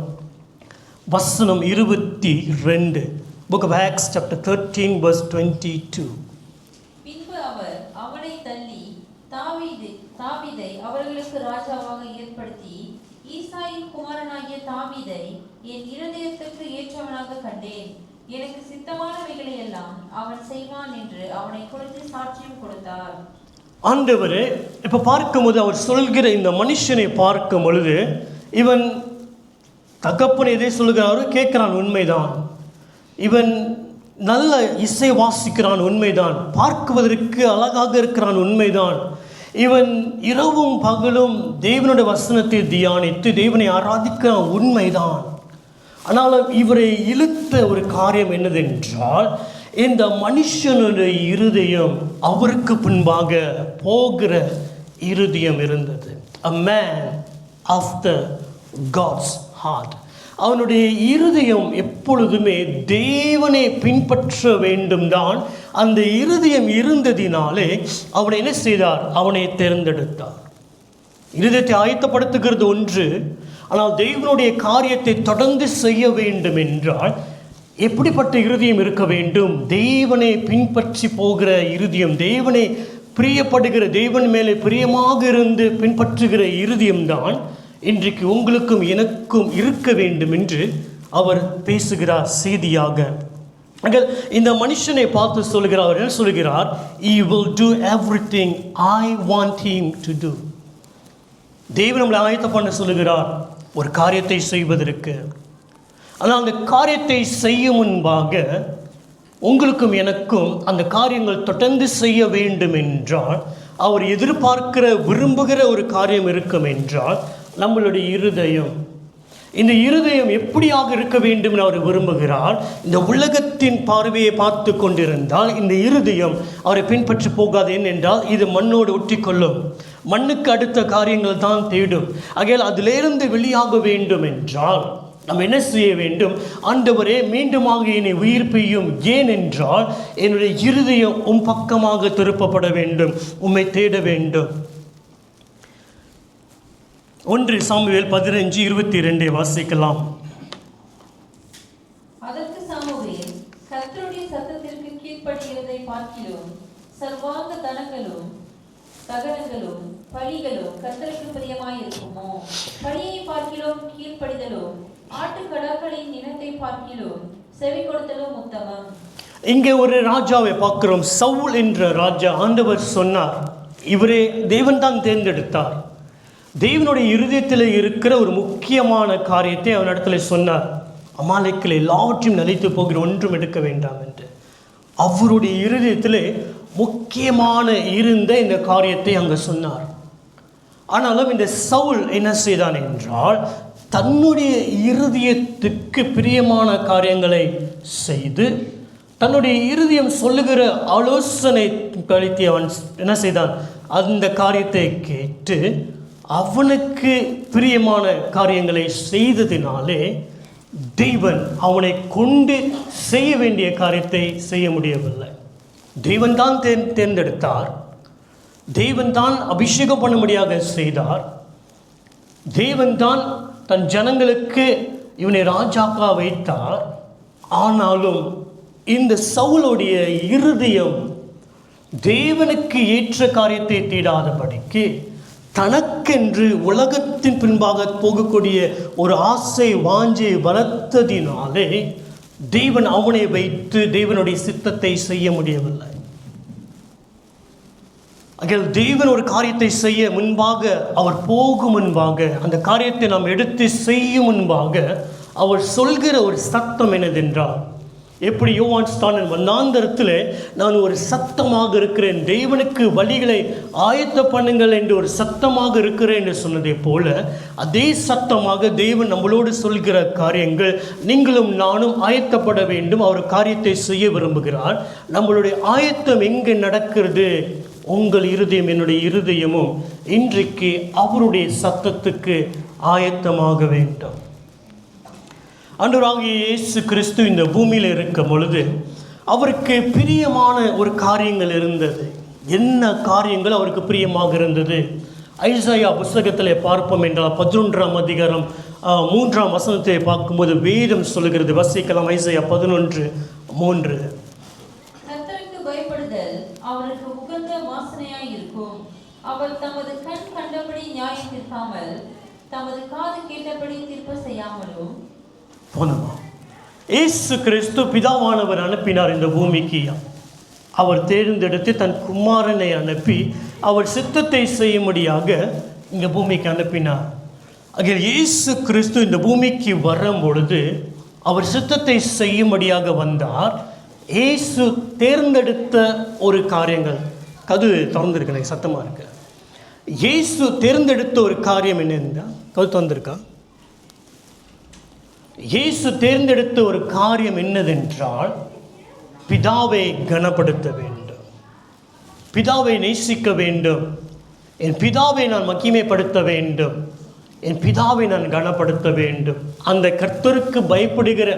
வசனம் 22. Book of Acts chapter 13 verse 22. பின்பு அவர் அவனை தள்ளி தாவீதை அவர்களுக்கு ராஜாவாக ஏற்படுத்தி, ஈசாயின் குமாரனாகிய தாவீதை என் இருதயத்துக்கு ஏற்றவனாக கண்டேன், எனக்கு சித்தமானவைகளை எல்லாம் அவன் செய்வான் என்று அவனை குறித்து சாட்சியம் கொடுத்தார். ஆண்டவரே இப்போ பார்க்கும்போது அவர் சொல்கிற இந்த மனுஷனை பார்க்கும் பொழுது, இவன் தகப்பன் எதை சொல்கிறாரோ கேட்கிறான், உண்மைதான். இவன் நல்ல இசை வாசிக்கிறான், உண்மைதான். பார்க்குவதற்கு அழகாக இருக்கிறான், உண்மைதான். இவன் இரவும் பகலும் தேவனுடைய வசனத்தை தியானித்து தேவனை ஆராதிக்கிறான், உண்மைதான். ஆனால் இவரை இழுத்த ஒரு காரியம் என்னதென்றால், இந்த மனுஷனுடைய இருதயம் அவருக்கு பின்பாக போகிற இருதயம் இருந்தது. A man of the God's heart. அவனுடைய இருதயம் எப்பொழுதுமே தேவனை பின்பற்ற வேண்டும் தான். அந்த இருதயம் இருந்ததினாலே அவனை என்ன செய்தார்? அவனை தேர்ந்தெடுத்தார். இருதயத்தை ஆயத்தப்படுத்துகிறது ஒன்று, ஆனால் தேவனுடைய காரியத்தை தொடர்ந்து செய்ய வேண்டும் என்றால் எப்படிப்பட்ட இருதயம் இருக்க வேண்டும்? தேவனை பின்பற்றி போகிற இருதயம், தேவனை பிரியப்படுகிற, தேவன் மேலே பிரியமாக இருந்து பின்பற்றுகிற இருதயம்தான் இன்றைக்கு உங்களுக்கும் எனக்கும் இருக்க வேண்டும் என்று அவர் பேசுகிறார் செய்தியாக. இந்த மனுஷனை பார்த்து சொல்கிறார், அவர் என்ன சொல்கிறார்? He will do everything I want him to do. தேவன் நம்மளை ஆயத்தம் பண்ண சொல்லுகிறார் ஒரு காரியத்தை செய்வதற்கு. ஆனால் அந்த காரியத்தை செய்யும் முன்பாக உங்களுக்கும் எனக்கும் அந்த காரியங்கள் தொடர்ந்து செய்ய வேண்டும் என்றால், அவர் எதிர்பார்க்கிற விரும்புகிற ஒரு காரியம் இருக்கும் என்றால் நம்மளுடைய இருதயம், இந்த இருதயம் எப்படியாக இருக்க வேண்டும் என்று அவர் விரும்புகிறார். இந்த உலகத்தின் பார்வையை பார்த்து கொண்டிருந்தால் இந்த இருதயம் அவரை பின்பற்றி போகாது. ஏனென்றால் இது மண்ணோடு ஒட்டிக்கொள்ளும், மண்ணுக்கு அடுத்த காரியங்கள் தான் தேடும். ஆகையால் அதிலிருந்து வெளியாக வேண்டும் என்றால் நம்ம என்ன செய்ய வேண்டும்? ஆண்டவரே, மீண்டுமாக என்னை உயிர்ப்பியும். ஏனென்றால் என்னுடைய இருதயம் உம் பக்கமாக திருப்பப்பட வேண்டும், உம்மை தேட வேண்டும். 1 சாமுவேல் 15:22 வாசிக்கலாம். அதற்கு சாமுவேல், கர்த்தருடைய சத்தத்திற்கு கீழ்ப்படிகிறதை பார்க்கிலும் சர்வாங்க தனங்களும் தகனங்களும் பலிகளும் கர்த்தருக்கு பிரியமாயிருக்குமோ? பலியை பார்க்கிலும் கீழ்ப்படிதலும் ஆட்டுக்கடாக்களின் இனத்தை பார்க்கிலும் செவி கொடுத்தலும் உத்தமம். இங்கே ஒரு ராஜாவை பார்க்கிறோம். சவுல் என்ற ராஜா. ஆண்டவர் சொன்னார், இவரே தேவன் தான் தேர்ந்தெடுத்தார். தேவனுடைய இருதயத்தில் இருக்கிற ஒரு முக்கியமான காரியத்தை அவனிடத்துல சொன்னார். அமாலேக்கில் எல்லாவற்றையும் நிலைத்து போகிற ஒன்றும் எடுக்க வேண்டாம் என்று. அவருடைய இருதயத்திலே முக்கியமான இருந்த இந்த காரியத்தை அங்கே சொன்னார். ஆனாலும் இந்த சவுல் என்ன செய்தான் என்றால், தன்னுடைய இருதயத்துக்கு பிரியமான காரியங்களை செய்து தன்னுடைய இருதயம் சொல்லுகிற ஆலோசனை கழித்து அவன் என்ன செய்தான்? அந்த காரியத்தை கேட்டு அவனுக்கு பிரியமான காரியங்களை செய்ததினாலே தேவன் அவனை கொண்டு செய்ய வேண்டிய காரியத்தை செய்ய முடியவில்லை. தேவன் தான் தேர்ந்தெடுத்தார், தேவன் தான் அபிஷேகம் பண்ணும்படியாக செய்தார், தேவன் தான் தன் ஜனங்களுக்கு இவனை ராஜாக்கா வைத்தார். ஆனாலும் இந்த சவுலுடைய இருதயம் தேவனுக்கு ஏற்ற காரியத்தை தேடாதபடிக்கு தனக்கென்று உலகத்தின் பின்பாக போகக்கூடிய ஒரு ஆசை வாஞ்சை வளர்த்ததினாலே தேவன் அவனை வைத்து தேவனுடைய சித்தத்தை செய்ய முடியவில்லை. தேவன் ஒரு காரியத்தை செய்ய முன்பாக, அவர் போகும் முன்பாக, அந்த காரியத்தை நாம் எடுத்து செய்யும் முன்பாக அவர் சொல்கிற ஒரு சத்தம் என்னதென்றால், எப்படி யோவான் ஸ்நானன் வண்ணாந்தரத்தில் நான் ஒரு சத்தமாக இருக்கிறேன், தேவனுக்கு வழிகளை ஆயத்த பண்ணுங்கள் என்று ஒரு சத்தமாக இருக்கிறேன் என்று சொன்னதை போல, அதே சத்தமாக தேவன் நம்மளோடு சொல்கிற காரியங்கள் நீங்களும் நானும் ஆயத்தப்பட வேண்டும். அவர் காரியத்தை செய்ய விரும்புகிறார். நம்மளுடைய ஆயத்தம் எங்கே நடக்கிறது? உங்கள் இருதயம், என்னுடைய இருதயமும் இன்றைக்கு அவருடைய சத்தத்துக்கு ஆயத்தமாக வேண்டும். ஆண்டவராகிய இயேசு கிறிஸ்து இந்த பூமியில் இருக்கும் பொழுது அவருக்கு பிரியமான ஒரு காரியங்கள் இருந்தது. என்ன காரியங்கள் அவருக்கு பிரியமாக இருந்தது? ஐசாயா புஸ்தகத்தில் பார்ப்போம் என்றால் 11ஆம் அதிகாரம் 3ஆம் வசனத்தை பார்க்கும்போது வேதம் சொல்லுகிறது. வசிக்கலாம். ஐசாயா 11:3. கர்த்தருக்கு பயப்படுதல் அவருக்கு உகந்த வாசனையாய் இருக்கும். அவர் தமது கண் கண்டபடி நியாயம் தீர்க்காமல், தமது காது கேட்டபடி தீர்ப்பு செய்யாமலும் போனோமா? இயேசு கிறிஸ்து பிதாவானவர் அனுப்பினார் இந்த பூமிக்கு. அவர் தேர்ந்தெடுத்து தன் குமாரனை அனுப்பி அவர் சித்தத்தை செய்யும்படியாக இந்த பூமிக்கு அனுப்பினார். ஆக இயேசு கிறிஸ்து இந்த பூமிக்கு வரும் பொழுது அவர் சித்தத்தை செய்யும்படியாக வந்தார். இயேசு தேர்ந்தெடுத்த ஒரு காரியங்கள், கது திறந்துருக்கு, எனக்கு சத்தமாக இருக்கு. இயேசு தேர்ந்தெடுத்த ஒரு காரியம் என்னன்னா, கது திறந்துருக்கா? இயேசு தேர்ந்தெடுத்த ஒரு காரியம் என்னதென்றால், பிதாவை கனப்படுத்த வேண்டும், பிதாவை நேசிக்க வேண்டும், என் பிதாவை நான் மகிமைப்படுத்த வேண்டும் என் பிதாவை நான் கனப்படுத்த வேண்டும். அந்த கர்த்தருக்கு பயப்படுகிற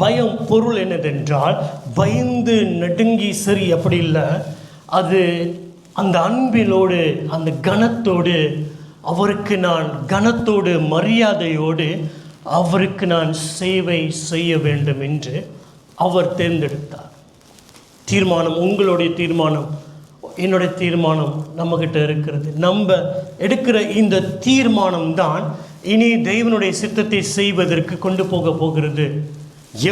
பயம் பொருள் என்னதென்றால், பயந்து நடுங்கி சரி அப்படி இல்லை, அது அந்த அன்பிலோடு அந்த கனத்தோடு அவருக்கு நான் கனத்தோடு மரியாதையோடு அவருக்கு நான் சேவை செய்ய வேண்டும் என்று அவர் தேர்ந்தெடுத்தார். தீர்மானம், உங்களுடைய தீர்மானம், என்னுடைய தீர்மானம் நம்மக்கிட்ட இருக்கிறது. நம்ம எடுக்கிற இந்த தீர்மானம் தான் இனி தேவனுடைய சித்தத்தை செய்வதற்கு கொண்டு போகிறது.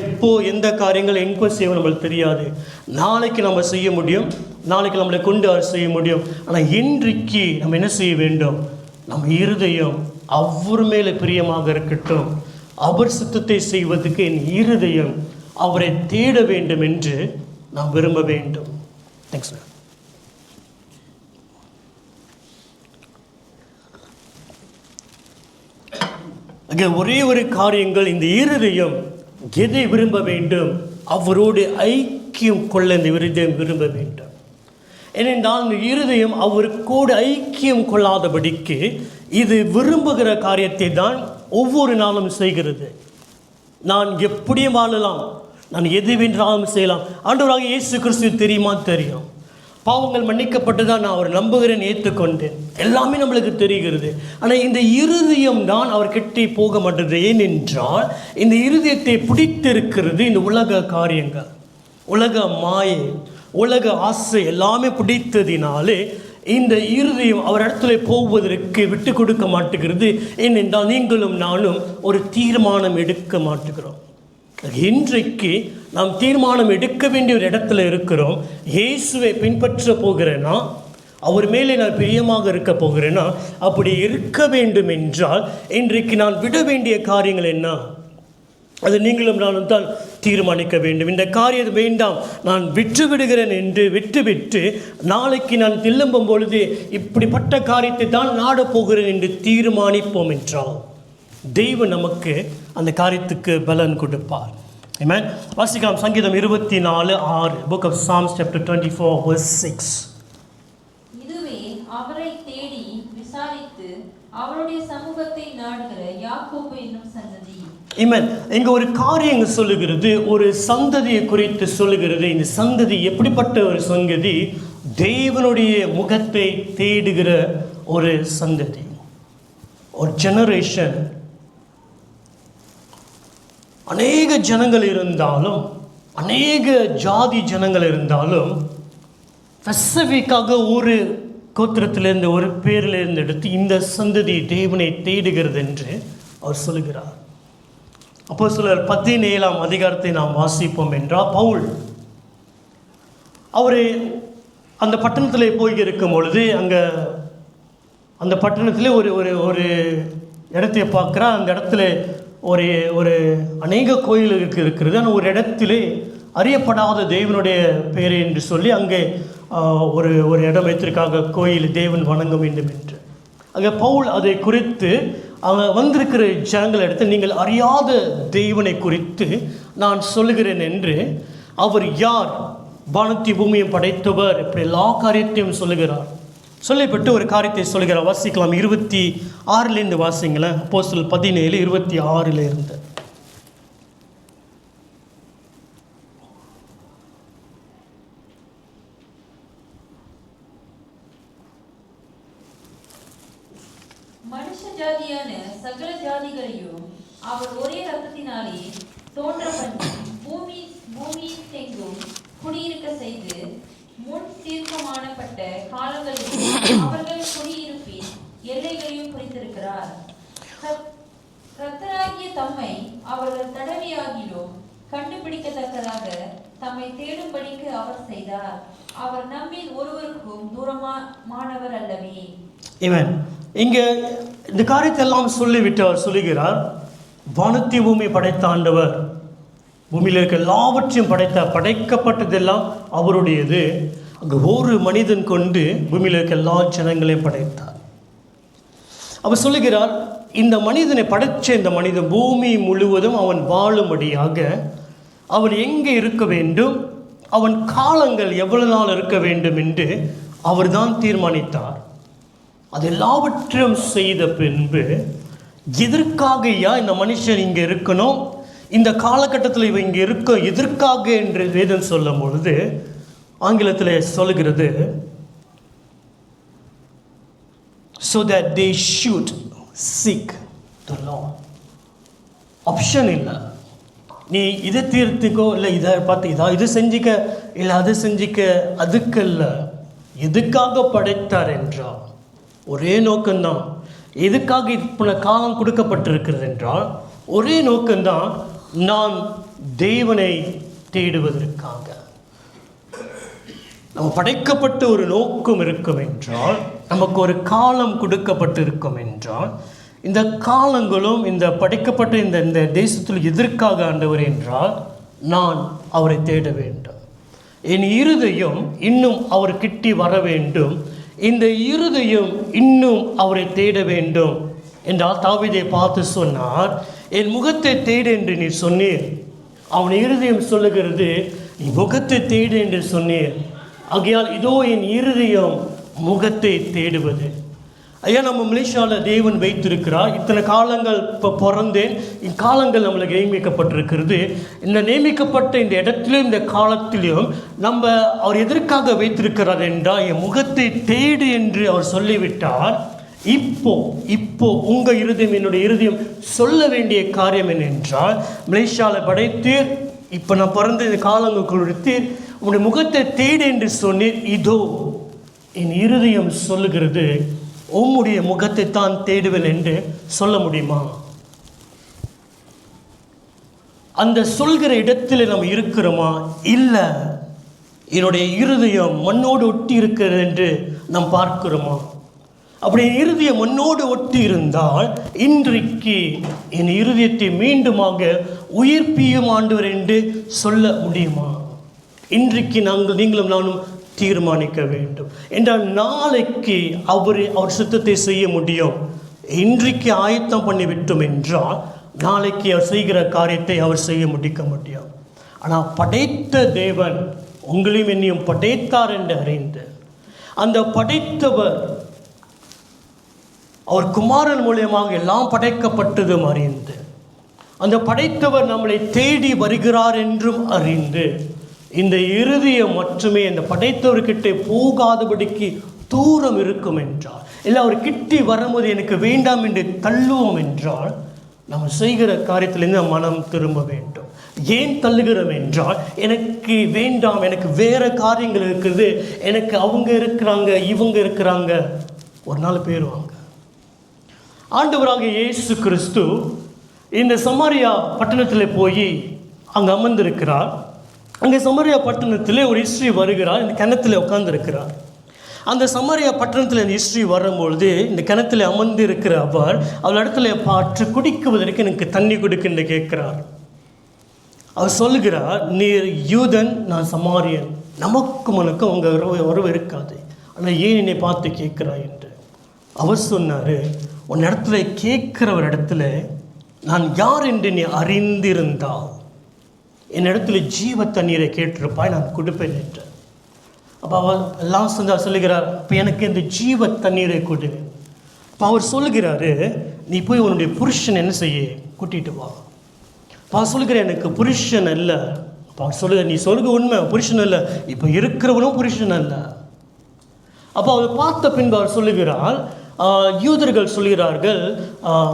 எப்போ எந்த காரியங்கள் எங்கே செய்வோம் நம்மளுக்கு தெரியாது. நாளைக்கு நம்ம செய்ய முடியும், நாளைக்கு நம்மளை கொண்டு செய்ய முடியும். ஆனால் இன்றைக்கு நம்ம என்ன செய்ய வேண்டும்? நம்ம இருதயம் அவர் மேலே பிரியமாக இருக்கட்டும். அவர் சித்தத்தை செய்வதற்கு என் இருதயம் அவரை தேட வேண்டும் என்று நாம் விரும்ப வேண்டும். தேங்க்ஸ். அங்கே ஒரே ஒரு காரியங்கள், இந்த இருதயம் எதை விரும்ப வேண்டும்? அவரோடு ஐக்கியம் கொள்ள இந்த இருதயம் விரும்ப வேண்டும். ஏனென்றால் இந்த இருதயம் அவருக்கோடு ஐக்கியம் கொள்ளாதபடிக்கு இது விரும்புகிற காரியத்தை தான் ஒவ்வொரு நாளும் செய்கிறது. நான் எப்படியும் வாழலாம், நான் எது வென்றாலும் செய்யலாம். ஆண்டவராக இயேசு கிறிஸ்து தெரியுமா? தெரியும். பாவங்கள் மன்னிக்கப்பட்டு தான் நான் அவர் நம்புகிறேன், ஏற்றுக்கொண்டேன், எல்லாமே நம்மளுக்கு தெரிகிறது. ஆனால் இந்த இருதயம் தான் அவர் கிட்டே போக மாட்டேது. ஏனென்றால் இந்த இருதயத்தை பிடித்திருக்கிறது இந்த உலக காரியங்கள், உலக மாயை, உலக ஆசை எல்லாமே பிடித்ததினாலே இந்த இருதயம் அவர் இடத்துல போவதற்கு விட்டு கொடுக்க மாட்டுகிறது. ஏனென்றால் நீங்களும் நானும் ஒரு தீர்மானம் எடுக்க மாட்டுகிறோம். இன்றைக்கு நாம் தீர்மானம் எடுக்க வேண்டிய ஒரு இடத்துல இருக்கிறோம். இயேசுவை பின்பற்ற போகிறேன்னா, அவர் மேலே நான் பிரியமாக இருக்க போகிறேன்னா, அப்படி இருக்க வேண்டும் என்றால் இன்றைக்கு நான் விட வேண்டிய காரியங்கள் என்ன? அது நீங்களும் நானும் தான் தீர்மானிக்க வேண்டும். இந்த காரியம் வேண்டாம், நான் விட்டு விடுகிறேன் என்று விட்டு நாளைக்கு நான் திரும்பும் பொழுது இப்படிப்பட்ட காரியத்தை தான் நாடப் போகிறேன் என்று தீர்மானிப்போம் என்றால் தெய்வம் நமக்கு அந்த காரியத்துக்கு பலன் கொடுப்பார். ஆமென். வாசிக்கலாம் சங்கீதம் 24:6. Book of Psalms chapter 24 verse 6. இதுவே அவரை தேடி விசாரித்து அவருடைய சமூகத்தை நாடுகிற யாக்கோபு என்னும் சந்ததி. ஆமென். இங்க ஒரு காரியம் சொல்லுகிறது, ஒரு சந்ததியை குறித்து சொல்லுகிறது. இந்த சந்ததி எப்படிப்பட்ட ஒரு சந்ததி? தேவனுடைய முகத்தை தேடுகிற ஒரு சந்ததி, ஒரு ஜெனரேஷன். அநேக ஜனங்கள் இருந்தாலும், அநேக ஜாதி ஜனங்கள் இருந்தாலும், ஸ்பெசிஃபிக்காக ஒரு கோத்திரத்திலிருந்து ஒரு பேரிலிருந்து எடுத்து இந்த சந்ததி தேவனை தேடுகிறது என்று அவர் சொல்லுகிறார். அப்போஸ்தலர் 17ஆம் அதிகாரத்தை நாம் வாசிப்போம் என்றால், பவுல் அவர் அந்த பட்டணத்தில் போய் இருக்கும் பொழுது அங்கே அந்த பட்டணத்தில் ஒரு ஒரு ஒரு இடத்தை பார்க்குறா. அந்த இடத்துல ஒரு ஒரு அநேக கோயில்களுக்கு இருக்கிறது. ஆனால் ஒரு இடத்திலே அறியப்படாத தேவனுடைய பேர் என்று சொல்லி அங்கே ஒரு ஒரு இடம் வைத்திருக்காங்க, கோயில் தேவன் வணங்க வேண்டும் என்று. அங்கே பவுல் அதை குறித்து அங்கே வந்திருக்கிற ஜனங்கள் எடுத்து, நீங்கள் அறியாத தேவனை குறித்து நான் சொல்லுகிறேன் என்று, அவர் யார், வானத்தை பூமியை படைத்தவர், இப்படி எல்லா காரியத்தையும் சொல்லுகிறார். சொல்லப்பட்டு ஒரு காரியத்தை சொல்லுகிறார். வாசிக்கலாம் 26 வாசிங்களேன். அப்போஸ்தலர் 17:26 மனுஷ ஜாதியான சகல ஜாதிகளையும் அவர் ஒரே ரத்தத்தினாலே தோன்ற பண்ணி பூமியின் எங்கும் குடியிருக்க செய்து முன் தீர்க்கமானப்பட்ட காலங்களில் அவர்கள் குடியிருப்பின் எல்லைகளையும் குறித்திருக்கிறார். கர்த்தராகிய தம்மை அவர்கள் தடவியாகிலும் கண்டுபிடிக்கத்தக்கதாக தம்மை தேடும்படிக்கு அவர் செய்தார். அவர் நம்மில் ஒருவருக்கும் தூரமானவர் அல்லவே. இவன் இங்கே இந்த காரியத்தை எல்லாம் சொல்லிவிட்டு அவர் சொல்லுகிறார், வானத்தை பூமி படைத்த ஆண்டவர், பூமியில் இருக்க எல்லாவற்றையும் படைக்கப்பட்டதெல்லாம் அவருடையது. அங்கே ஒரு மனிதன் கொண்டு பூமியில் இருக்க எல்லா ஜனங்களையும் படைத்தார். அவர் சொல்லுகிறார், இந்த மனிதனை படைத்த இந்த மனிதன் பூமி முழுவதும் அவன் வாழும்படியாக அவன் எங்கே இருக்க வேண்டும், அவன் காலங்கள் எவ்வளவு நாள் இருக்க வேண்டும் என்று அவர் தான் தீர்மானித்தார். அது எல்லாவற்றையும் செய்த பின்பு எதற்காகயா இந்த மனுஷன் இங்கே இருக்கணும், இந்த காலகட்டத்தில் இவன் இங்கே இருக்க எதற்காக என்று வேதம் சொல்லும் பொழுது ஆங்கிலத்தில் சொல்லுகிறது, so that they should seek the Lord. Option இல்லை, நீ இதை தீர்த்துக்கோ, இல்லை இதை பார்த்து இது செஞ்சிக்க, இல்லை அது செஞ்சிக்க, அதுக்கல்ல. எதுக்காக படைத்தார் என்றால் ஒரே நோக்கம்தான். எதுக்காக இப்போ காலம் கொடுக்கப்பட்டிருக்கிறது என்றால் ஒரே நோக்கம்தான், நான் தேவனை தேடுவதற்காக. நம்ம படைக்கப்பட்ட ஒரு நோக்கம் இருக்கும் என்றால், நமக்கு ஒரு காலம் கொடுக்கப்பட்டிருக்கும் என்றால், இந்த காலங்களும் இந்த படைக்கப்பட்ட இந்த தேசத்தில் எதற்காக ஆண்டவர் என்றால், நான் அவரை தேட வேண்டும், என் இருதயம் இன்னும் அவர் கிட்டி வர வேண்டும், இந்த இருதயம் இன்னும் அவரை தேட வேண்டும் என்றால் தாவீதை பார்த்து சொன்னார், என் முகத்தை தேடு என்று நீ சொன்னீர். அவன் இருதயம் சொல்லுகிறது, நீ முகத்தை தேடு என்று சொன்னீர். ஆகையால் இதோ என் இருதயம் முகத்தை தேடுவது. ஐயா, நம்ம மலேசியாவில் தேவன் வைத்திருக்கிறார். இத்தனை காலங்கள் இப்போ பிறந்தேன், இக்காலங்கள் நம்மளுக்கு நியமிக்கப்பட்டிருக்கிறது. இந்த நியமிக்கப்பட்ட இந்த இடத்திலும் இந்த காலத்திலும் நம்ம அவர் எதற்காக வைத்திருக்கிறார் என்றால், என் முகத்தை தேடு என்று அவர் சொல்லிவிட்டார். இப்போ உங்கள் இருதயம், என்னுடைய இருதயம் சொல்ல வேண்டிய காரியம் என்னென்றால், மலேசியாவில் படைத்தீர், இப்போ நான் பிறந்த இந்த காலங்கள் கொடுத்தீர், உன்னுடைய முகத்தை தேடு என்று சொன்னீர். இதோ என் இருதயம் சொல்லுகிறது, உம்முடைய முகத்தை தான் தேடுவேன் என்று சொல்ல முடியுமா? அந்த சொல்கிற இடத்துல நம்ம இருக்கிறோமா? இல்லை, என்னுடைய இருதயம் மண்ணோடு ஒட்டி இருக்கிறது என்று நாம் பார்க்கிறோமா? அப்படி இருதயம் மண்ணோடு ஒட்டி இருந்தால், இன்றைக்கு என் இருதயத்தை மீண்டுமாக உயிர்ப்பியும் ஆண்டவர் என்று சொல்ல முடியுமா? இன்றைக்கு நீங்களும் நானும் தீர்மானிக்க வேண்டும் என்றால், நாளைக்கு அவர் சுத்தத்தை செய்ய முடியும். இன்றைக்கு ஆயத்தம் பண்ணிவிட்டோம் என்றால், நாளைக்கு அவர் செய்கிற காரியத்தை அவர் செய்ய முடிக்க முடியும். ஆனால் படைத்த தேவன் உங்களையும் என்னையும் படைத்தார் என்று அறிந்து, அந்த படைத்தவர் அவர் குமாரன் மூலியமாக எல்லாம் படைக்கப்பட்டதும் அறிந்து, அந்த படைத்தவர் நம்மளை தேடி வருகிறார் என்றும் அறிந்து, இந்த இருதயம் மட்டுமே இந்த படைத்தவர்கிட்ட போகாதபடிக்கு தூரம் இருக்கும் என்றால், இல்லை அவர் கிட்டி வரும்போது எனக்கு வேண்டாம் என்று தள்ளுவோம் என்றால், நம்ம செய்கிற காரியத்திலிருந்து மனம் திரும்ப வேண்டும். ஏன் தள்ளுகிறோம் என்றால், எனக்கு வேண்டாம், எனக்கு வேற காரியங்கள் இருக்குது, எனக்கு அவங்க இருக்கிறாங்க, இவங்க இருக்கிறாங்க, ஒரு நாள் போயிடுவாங்க. ஆண்டவராக இயேசு கிறிஸ்து இந்த சமாரியா பட்டணத்தில் போய் அங்கே அமர்ந்திருக்கிறார். அங்கே சமாரியா பட்டணத்தில் ஒரு ஹிஸ்ட்ரி வருகிறார், இந்த கிணத்துல உட்கார்ந்துருக்கிறார். அந்த சமாரியா பட்டணத்தில் இந்த ஹிஸ்ட்ரி வரும்பொழுது, இந்த கிணத்துல அமர்ந்து இருக்கிற அவர் இடத்துல பாற்று குடிக்குவதற்கு எனக்கு தண்ணி கொடுக்குன்னு கேட்கிறார். அவர் சொல்லுகிறார், நீர் யூதன், நான் சமாரியன், நமக்கும் உனக்கும் அவங்க உறவு இருக்காது, ஆனால் ஏன் என்னை பார்த்து கேட்கிறாய் என்று. அவர் சொன்னார், உன் இடத்துல கேட்குற ஒரு இடத்துல நான் யார் என்று நீ அறிந்திருந்தால் என் இடத்துல ஜீவ தண்ணீரை கேட்டிருப்பாய், நான் கொடுப்பேன் என்று. அப்போ அவர் எல்லாம் சொல்லுகிறார், இப்போ எனக்கு இந்த ஜீவ தண்ணீரை கொடு. இப்போ அவர் சொல்லுகிறாரு, நீ போய் உன்னுடைய புருஷன் என்ன செய்ய கூட்டிகிட்டு வா. இப்போ அவர் சொல்லுகிறார், எனக்கு புருஷன் அல்ல. அப்போ அவர் சொல்லுகிறார், நீ சொல்லுங்க உண்மை, புருஷன் அல்ல, இப்போ இருக்கிறவனும் புருஷன் அல்ல. அப்போ அவர் பார்த்த பின்பு அவர் சொல்லுகிறார், யூதர்கள் சொல்கிறார்கள்,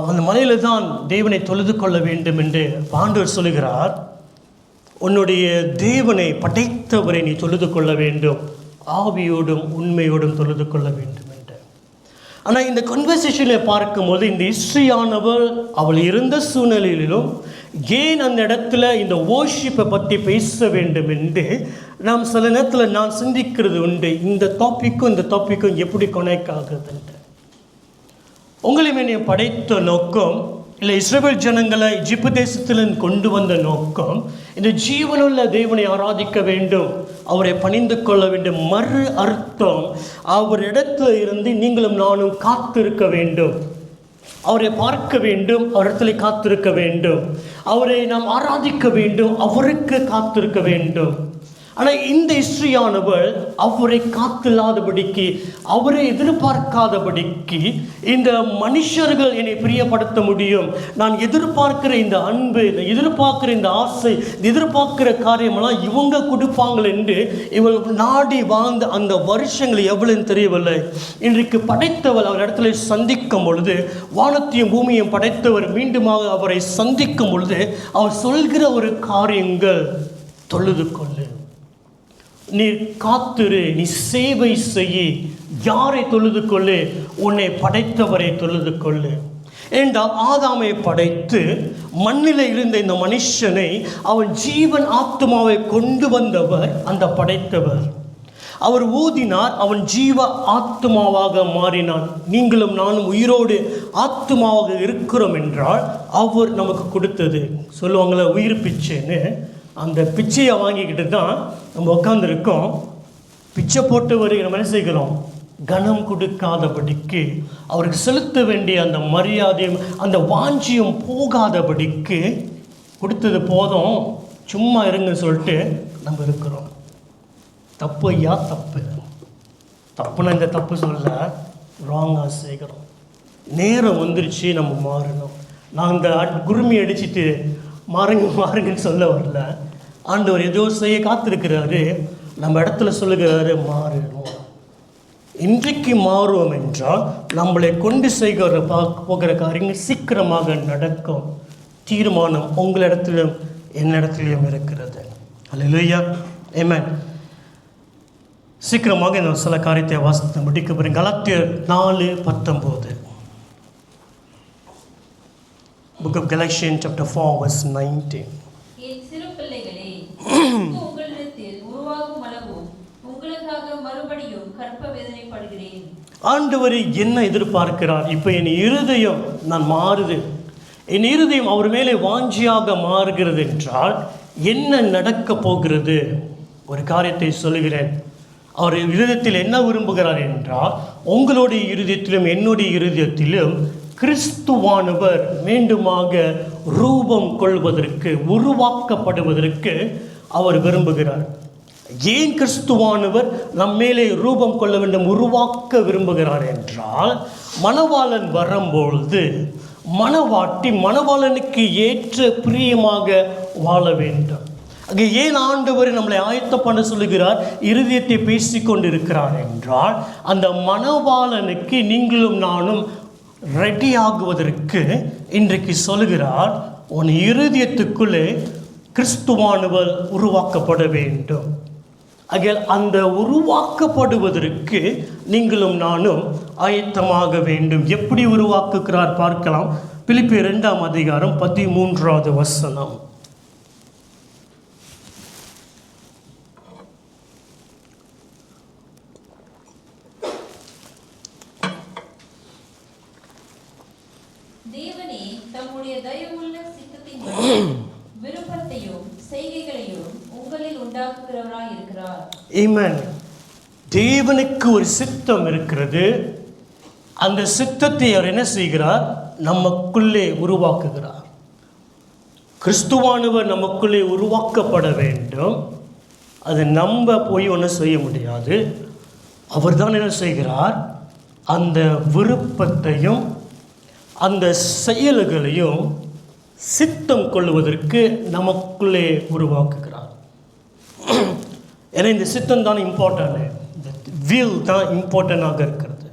அந்த மலையில் தான் தேவனை தொழுது கொள்ள வேண்டும் என்று. ஆண்டவர் சொல்லுகிறார், உன்னுடைய தேவனை படைத்தவரை நீ தொழுது கொள்ள வேண்டும், ஆவியோடும் உண்மையோடும் தொழுது கொள்ள வேண்டும் என்று. ஆனால் இந்த கன்வர்சேஷனில் பார்க்கும்போது இந்த ஹிஸ்ட்ரியானவள் அவள் இருந்த சூழ்நிலையிலும் ஏன் அந்த இடத்துல இந்த வர்ஷிப்பை பற்றி பேச வேண்டும் என்று நாம் சில நேரத்தில் நான் சிந்திக்கிறது உண்டு. இந்த டாப்பிக்கும் எப்படி கனெக்ட் ஆகுது என்று. உங்களையுமே நீ படைத்த நோக்கம், இல்லை இஸ்ரவேல் ஜனங்களை எகிப்து தேசத்திலிருந்து கொண்டு வந்த நோக்கம், இந்த ஜீவனுள்ள தேவனை ஆராதிக்க வேண்டும், அவரை பணிந்து கொள்ள வேண்டும். மறு அர்த்தம், அவர் இடத்துல இருந்து நீங்களும் நானும் காத்திருக்க வேண்டும், அவரை பார்க்க வேண்டும், அவரிடத்துல காத்திருக்க வேண்டும், அவரை நாம் ஆராதிக்க வேண்டும், அவருக்கு காத்திருக்க வேண்டும். ஆனால் இந்த ஸ்திரீயானவள் அவரை காத்தில்லாதபடிக்கு, அவரை எதிர்பார்க்காதபடிக்கு, இந்த மனுஷர்கள் என்னை பிரியப்படுத்த முடியும், நான் எதிர்பார்க்கிற இந்த அன்பு, எதிர்பார்க்கிற இந்த ஆசை, எதிர்பார்க்கிற காரியமெல்லாம் இவங்க கொடுப்பாங்கள் என்று இவள் நாடி வாழ்ந்த அந்த வருஷங்கள் எவ்வளவு தெரியவில்லை. இன்றைக்கு படைத்தவள் அவர் இடத்துல சந்திக்கும் பொழுது, வானத்தையும் பூமியையும் படைத்தவர் மீண்டுமாக அவரை சந்திக்கும் பொழுது அவர் சொல்கிற ஒரு காரியங்கள், தொழுது கொள்ளு, நீ காத்திரு, நீ சேவை செய்ய. யாரை தொழுது கொள்ளு? உன்னை படைத்தவரை தொழுது கொள்ளு என்றால், ஆதாமை படைத்து மண்ணில் இருந்த இந்த மனுஷனை அவன் ஜீவன் ஆத்மாவை கொண்டு வந்தவர் அந்த படைத்தவர். அவர் ஊதினார், அவன் ஜீவ ஆத்மாவாக மாறினான். நீங்களும் நானும் உயிரோடு ஆத்மாவாக இருக்கிறோம் என்றால் அவர் நமக்கு கொடுத்தது. சொல்லுவாங்களே உயிர் பிச்சைன்னு, அந்த பிச்சையை வாங்கிக்கிட்டு தான் நம்ம உட்காந்துருக்கோம். பிச்சை போட்டு வருகிற நம்ம என்ன செய்கிறோம்? கனம் கொடுக்காதபடிக்கு, அவருக்கு செலுத்த வேண்டிய அந்த மரியாதையும் அந்த வாஞ்சியும் போகாதபடிக்கு, கொடுத்தது போதும் சும்மா இருங்கன்னு சொல்லிட்டு நம்ம இருக்கிறோம். தப்பு ஐயா, தப்பு. தப்புன்னா இந்த தப்பு சொல்ல, ராங்காக செய்கிறோம். நேரம் வந்துருச்சு, நம்ம மாறணும். நான் இந்த குருமி அடிச்சுட்டு மாறுங்கன்னு சொல்ல வரல. ஆண்டவர் ஏதோ செய்ய காத்திருக்கிறாரு, நம்ம இடத்துல சொல்லுகிறாரு மாறணும். இன்றைக்கு மாறுவோம் என்றால் நம்மளை கொண்டு செய்கிற போகிற காரியங்கள் சீக்கிரமாக நடக்கும். தீர்மானம் உங்களிடத்திலும் என்னிடத்திலும் இருக்கிறது. அல்லேலூயா, ஆமென். சீக்கிரமாக இந்த சில காரியத்தை வாசித்து முடிக்க போகிறேன். கலாத்தியர் 4:19. Book of Galatians chapter 4 verse 19. என் சிறு பிள்ளைகளே, உங்களிடத்தில் உருவாகும் அளவும் உங்களுக்காக மறுபடியும் கற்ப வேதனைப்படுகிறேன். ஆண்டவர் என்ன எதிர்பார்க்கிறார்? இப்போ என் இருதயம் நான் மாறுது, என் இருதயம் அவர் மேலே வாஞ்சியாக மாறுகிறது என்றால் என்ன நடக்க போகிறது? ஒரு காரியத்தை சொல்லுகிறேன். அவர் இருதயத்தில் என்ன விரும்புகிறார் என்றால், உங்களுடைய இருதயத்திலும் என்னுடைய இருதயத்திலும் கிறிஸ்துவானவர் மீண்டுமாக ரூபம் கொள்வதற்கு, உருவாக்கப்படுவதற்கு அவர் விரும்புகிறார். ஏன் கிறிஸ்துவானவர் நம்மேலே ரூபம் கொள்ள வேண்டும், உருவாக்க விரும்புகிறார் என்றால், மணவாளன் வரும்பொழுது மணவாட்டி மணவாளனுக்கு ஏற்ற பிரியமாக வாழ வேண்டும். அங்கே ஏன் ஆண்டவர் நம்மளை ஆயத்தம் பண்ண சொல்லுகிறார், இருதயத்தை பேசி கொண்டிருக்கிறார் என்றால், அந்த மணவாளனுக்கு நீங்களும் நானும் ரெடி ஆகுவதற்கு இன்றைக்கு சொல்லுகிறார், உன் இருதயத்துக்குள்ளே கிறிஸ்துவானவர் உருவாக்கப்பட வேண்டும். ஆக அந்த உருவாக்கப்படுவதற்கு நீங்களும் நானும் ஆயத்தமாக வேண்டும். எப்படி உருவாக்குகிறார் பார்க்கலாம். பிலிப்பியர் 2:13 வசனம். தேவனே தம்முடைய தயவுள்ள சித்தத்தின் விருப்பத்தையும் செய்கைகளையும் உங்களில் உண்டாக்குகிறவராய் இருக்கிறார். ஆமென். தேவனுக்கு ஒரு சித்தம் இருக்கிறது. அந்த சித்தத்தை அவர் என்ன செய்கிறார்? நமக்குள்ளே உருவாக்குகிறார். கிறிஸ்துவானவர் நமக்குள்ளே உருவாக்கப்பட வேண்டும். அது நம்ம போய் ஒன்றும் செய்ய முடியாது. அவர் தான் என்ன செய்கிறார்? அந்த விருப்பத்தையும் அந்த செயல்களையும் சித்தம் கொள்வதற்கு நமக்குள்ளே உருவாக்குகிறார். ஏன்னா இந்த சித்தம் தான் இம்பார்ட்டன்ட், இந்த வில் தான் இம்பார்ட்டண்டாக இருக்கிறது.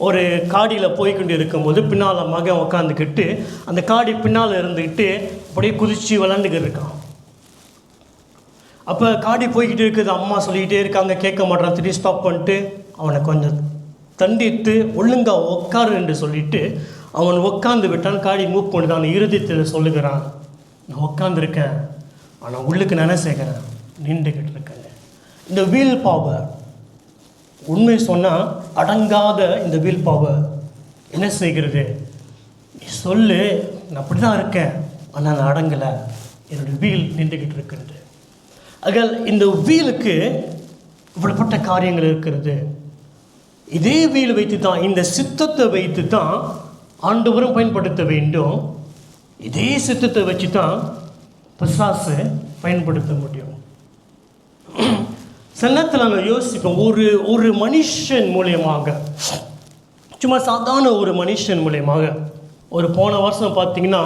ஒரு காடியில் போய்கொண்டு இருக்கும்போது பின்னால் மகன் உட்காந்துக்கிட்டு அந்த காடி பின்னால் இருந்துக்கிட்டு அப்படியே குதித்து விளாண்டுக்கிட்டு இருக்கான். அப்போ காடி போய்கிட்டு இருக்குது, அம்மா சொல்லிக்கிட்டே இருக்காங்க, கேட்க மாட்டான். திடீர் ஸ்டாப் பண்ணிட்டு அவனை கொஞ்சம் தண்டித்து ஒழுங்காக உட்காரு என்று சொல்லிவிட்டு அவன் உட்காந்து விட்டான். காடி மூவ் பண்ணிட்டான். இருதயத்தில் சொல்லுகிறான், நான் உட்காந்துருக்கேன், ஆனால் உள்ளுக்கு நான் என்ன செய்கிறேன்? நின்றுக்கிட்டு இருக்கேன். இந்த வீல் பவர், உண்மை சொன்னால் அடங்காத இந்த வீல் பவர் என்ன செய்கிறது? நீ சொல்லு, நான் அப்படி தான் இருக்கேன், ஆனால் நான் அடங்கலை, என்னுடைய வீல் நின்றுக்கிட்டு இருக்கிறது. ஆக இந்த வீலுக்கு இவ்வளோப்பட்ட காரியங்கள் இருக்கிறது. இதே வீல் வைத்து தான், இந்த சித்தத்தை வைத்து தான் ஆண்டவரும் பயன்படுத்த வேண்டும். இதே சித்தத்தை வச்சு தான் பிசாசை பயன்படுத்த முடியும். சில நேரத்தில் நாங்கள் யோசிப்போம், ஒரு மனுஷன் மூலியமாக, சும்மா சாதாரண ஒரு மனுஷன் மூலியமாக, ஒரு போன வருஷம் பார்த்தீங்கன்னா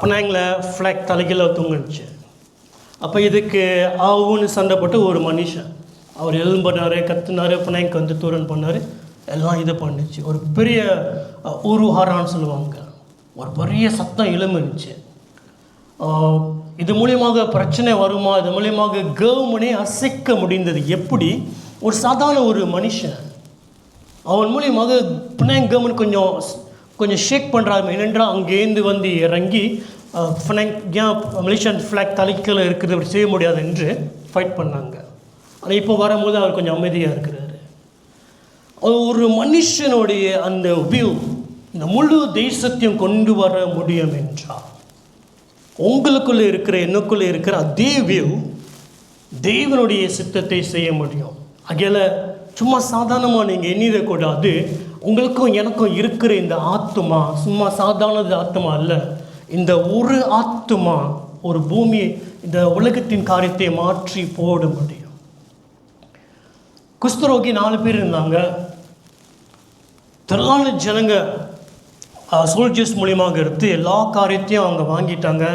பினாங்கில் ஃப்ளாக் தலைகீழ தூங்குச்சு. அப்போ இதுக்கு ஆவுன்னு சண்டை போட்டு ஒரு மனுஷன் அவர் எழும்புனார், கத்துனார், பினாங்க்கு வந்து தூரன் பண்ணார், எல்லாம் இது பண்ணுச்சு. ஒரு பெரிய ஊருஹாரான்னு சொல்லுவாங்க, ஒரு பெரிய சத்தம் எழும்புச்சு. இது மூலியமாக பிரச்சனை வருமா? இது மூலியமாக கவர்மெண்டே அசைக்க முடிந்தது. எப்படி? ஒரு சாதாரண ஒரு மனுஷன் அவன் மூலியமாக பினாங் கவர்மெண்ட் கொஞ்சம் ஷேக் பண்ணுறாரு. ஏனென்றால் அங்கேருந்து வந்து இறங்கி மலேசியன் ஃப்ளாக் தலைக்கில் இருக்கிறது அப்படி செய்ய முடியாது என்று ஃபைட் பண்ணாங்க. ஆனால் இப்போ வரும்போது அவர் கொஞ்சம் அமைதியாக இருக்கிறாரு. ஒரு மனுஷனுடைய அந்த வியூ இந்த முழு தேசத்தையும் கொண்டு வர முடியும் என்றால், உங்களுக்குள்ளே இருக்கிற எனக்குள்ளே இருக்கிற அதே வியூ தேவனுடைய சித்தத்தை செய்ய முடியும். அகையில் சும்மா சாதாரணமாக நீங்கள் எண்ணிடக்கூடாது. உங்களுக்கும் எனக்கும் இருக்கிற இந்த ஆத்மா சும்மா சாதாரண ஆத்மா அல்ல. இந்த ஒரு ஆத்மா ஒரு பூமி, இந்த உலகத்தின் காரியத்தை மாற்றி போட முடியும். குஷ்டரோகி 4 பேர் இருந்தாங்க. திரளான ஜனங்க சோல்ஜர்ஸ் மூலியமாக எடுத்து எல்லா காரியத்தையும் அவங்க வாங்கிட்டாங்க.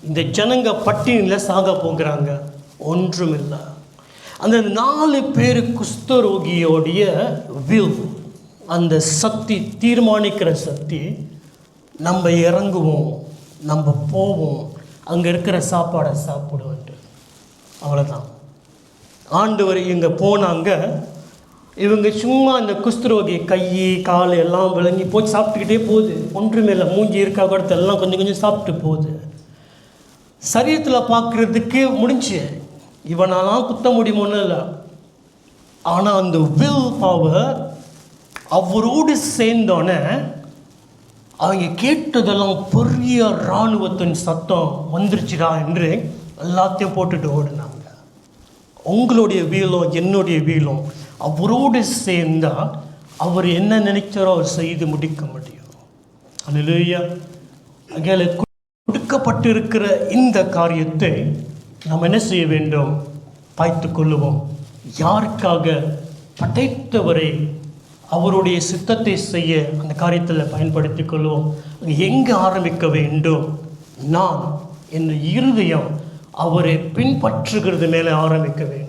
இந்த ஜனங்க பட்டினியில் சாக போகிறாங்க, ஒன்றும் இல்லை. அந்த 4 பேர் குஷ்டரோகியோடைய வில், அந்த சக்தி, தீர்மானிக்கிற சக்தி, நம்ம இறங்குவோம், நம்ம போவோம், அங்கே இருக்கிற சாப்பாடை சாப்பிடுவோம். அவ்வளோதான். ஆண்டவர் இங்கே போனாங்க. இவங்க சும்மா இந்த குஷ்டரோகி கை கால் எல்லாம் விளங்கி போய் சாப்பிட்டுக்கிட்டே போகுது. ஒன்றுமே இல்லை, மூஞ்சி இருக்கா கூட எல்லாம் கொஞ்சம் கொஞ்சம் சாப்பிட்டு போகுது. சரீரத்தில் பார்க்குறதுக்கு முடிஞ்சு, இவனாலாம் குத்த முடியுமோன்னு இல்லை. ஆனால் அந்த வில் பவர் அவரோடு சேர்ந்தோன்னே அவங்க கேட்டதெல்லாம் பெரிய இராணுவத்தின் சத்தம் வந்துருச்சுடா என்று எல்லாத்தையும் போட்டுட்டு ஓடினாங்க. உங்களுடைய வீலும் என்னுடைய வீலும் அவரோடு சேர்ந்தால் அவர் என்ன நினைச்சாரோ அவர் செய்து முடிக்க முடியும். அல்லேலூயா. அங்கே கொடுக்கப்பட்டிருக்கிற இந்த காரியத்தை நாம் என்ன செய்ய வேண்டும்? பாய்த்து கொள்ளுவோம். யாருக்காக? படைத்தவரை, அவருடைய சித்தத்தை செய்ய அந்த காரியத்தில் பயன்படுத்தி கொள்வோம். எங்கே ஆரம்பிக்க வேண்டும்? நான் என் இருதயம் அவரை பின்பற்றுகிறது மேலே ஆரம்பிக்க வேண்டும்.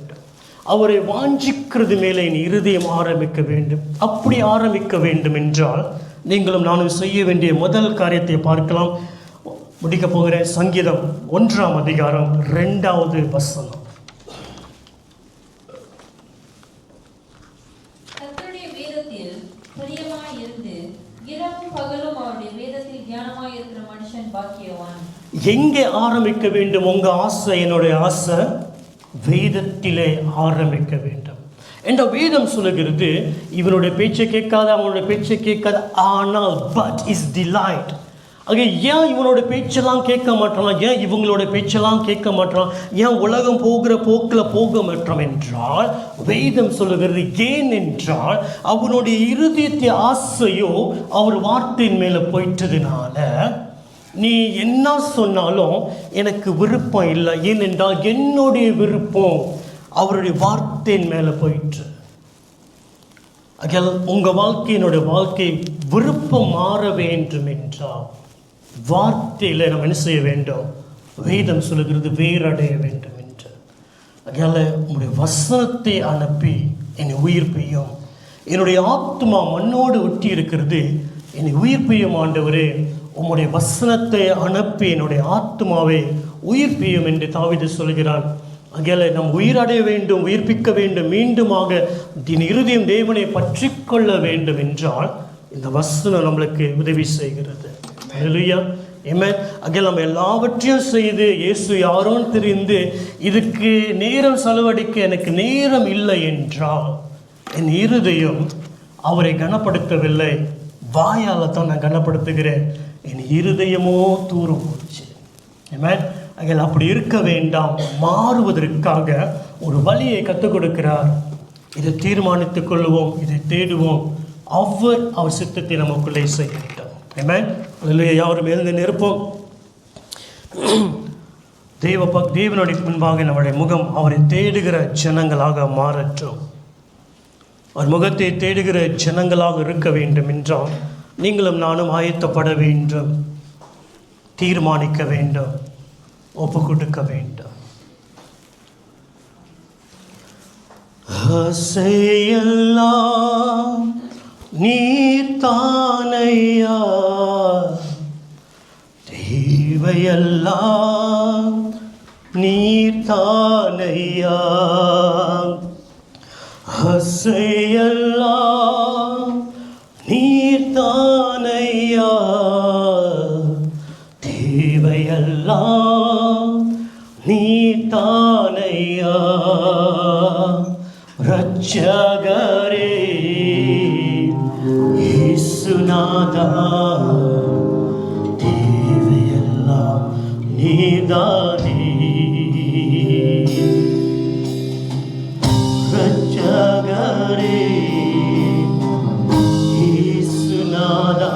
அவரை வாஞ்சிக்கிறது மேலே என் இருதயம் ஆரம்பிக்க வேண்டும். அப்படி ஆரம்பிக்க வேண்டும் என்றால் நீங்களும் நானும் செய்ய வேண்டிய முதல் காரியத்தை பார்க்கலாம். முடிக்க போகிற சங்கீதம் 1ஆம் அதிகாரம் 2வது வசனம். கர்த்தருடைய வேதத்தில் பிரியமாயிருந்து இரவும் பகலும் அவருடைய வேதத்தில் தியானமாயிருக்கிற மனுஷன் பாக்கியவான். எங்கே ஆரம்பிக்க வேண்டும்? உங்க ஆசை, என்னுடைய ஆசை வேதத்திலே ஆரம்பிக்க வேண்டும். என்ற வேதம் சொல்லுகிறது, இவனுடைய பேச்சை கேட்காத, அவனுடைய பேச்சை கேட்காத, ஆனால் பட் இஸ் டிலைட். ஆக ஏன் இவனோட பேச்செல்லாம் கேட்க மாட்டான்? ஏன் இவங்களோட பேச்செல்லாம் கேட்க மாட்டான்? ஏன் உலகம் போகிற போக்கில் போக மாட்டான் என்றால், வேதம் சொல்லுகிறது ஏன் என்றால் அவனுடைய இருதயத்தை ஆசையோ அவர் வார்த்தையின் மேலே போயிட்டதுனால நீ என்ன சொன்னாலும் எனக்கு விருப்பம் இல்லை. ஏனென்றால் என்னுடைய விருப்பம் அவருடைய வார்த்தையின் மேலே போயிட்டு. அகல் உங்கள் வாழ்க்கை, என்னுடைய வாழ்க்கை விருப்பம் மாற வேண்டும் என்றால் வார்த்தையில் நம்ம என்ன செய்ய வேண்டும்? வேதம் சொல்லுகிறது வேறடைய வேண்டும் என்று. அதனால் உங்களுடைய வசனத்தை அனுப்பி என்னை உயிர்ப்பையும், என்னுடைய ஆத்மா மண்ணோடு ஒட்டி இருக்கிறது, என்னை உயிர்ப்பையும் ஆண்டவரே, உம்முடைய வசனத்தை அனுப்பி என்னுடைய ஆத்மாவை உயிர்ப்பியும் என்று தாவீது சொல்கிறான். அங்கே நம் உயிரடைய வேண்டும், உயிர்ப்பிக்க வேண்டும், மீண்டுமாக இருதயம் தேவனை பற்றி கொள்ள வேண்டும் என்றால் இந்த வசனம் நம்மளுக்கு உதவி செய்கிறது. அல்லேலூயா. ஆமென். அங்கே நம்ம எல்லாவற்றையும் செய்து இயேசு யாரோன்னு தெரிந்து இதுக்கு நேரம் செலவழிக்க எனக்கு நேரம் இல்லை என்றால் என் இருதயம் அவரை கனப்படுத்தவில்லை. வாயால் தான் நான் கனப்படுத்துகிறேன், என் இருதயமோ தூரம் போச்சு. ஆமென். அங்கே அப்படி இருக்க வேண்டாம். மாறுவதற்காக ஒரு வழியை கற்றுக் கொடுக்கிறார். இதை தீர்மானித்துக் கொள்வோம், இதை தேடுவோம். அவர் சித்தத்தை நமக்குள்ளே செய்கிறோம். ஆமென். அல்லேலூயா. யாரும் எழுந்து நிற்போம். தேவனுடைய முன்பாக நம்முடைய முகம் அவரை தேடுகிற ஜனங்களாக மாறட்டும். அவர் முகத்தை தேடுகிற ஜனங்களாக இருக்க வேண்டும் என்றால் நீங்களும் நானும் ஆயத்தப்பட வேண்டும், தீர்மானிக்க வேண்டும், ஒப்பு கொடுக்க வேண்டும். ஆசையெல்லாம் நீர்தானையா, தேவையெல்லாம் நீர்தானையா, ஆசையெல்லாம் நீர்தானையா, தேவையெல்லாம் நீர்தானையா, ரட்சகரே இயேசுநாதா, தேவையெல்லாம் நீர்தானே, ரட்சகரே இயேசுநாதா,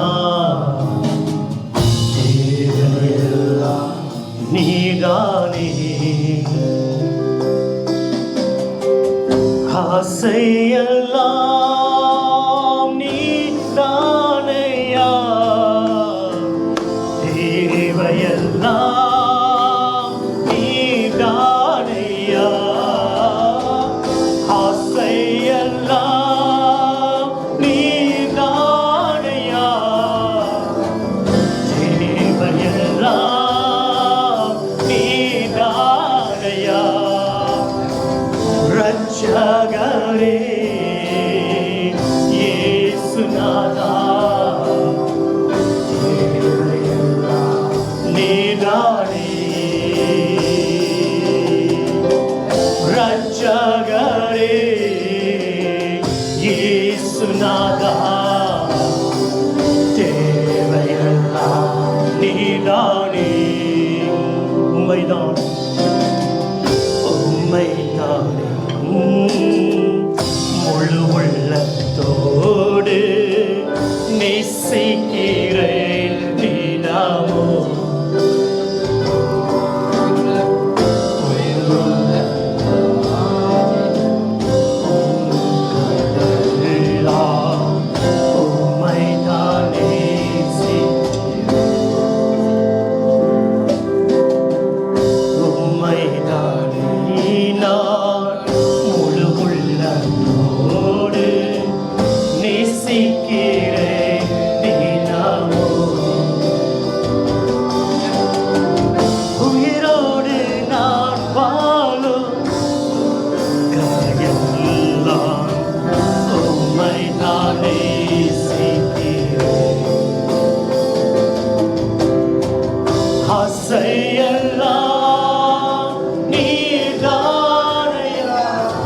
தேவையெல்லாம் நீர்தானே, ஆசையெல்லாம் நீர்தானையா, தேவையெல்லாம் நீர்தானையா, ஆசையெல்லாம் நீர்தானையா, தேவையெல்லாம் நீர்தானையா, ரட்சகரே இயேசுநாதா, தேவையெல்லாம் நீர்தானே, ரட்சகரே இயேசுநாதா, தேவையெல்லாம் நீர்தானே, உம்மைதான் உம்மைதானே முழு உள்ளத்தோடு நேசிக்கிறேன் நீதாமோ,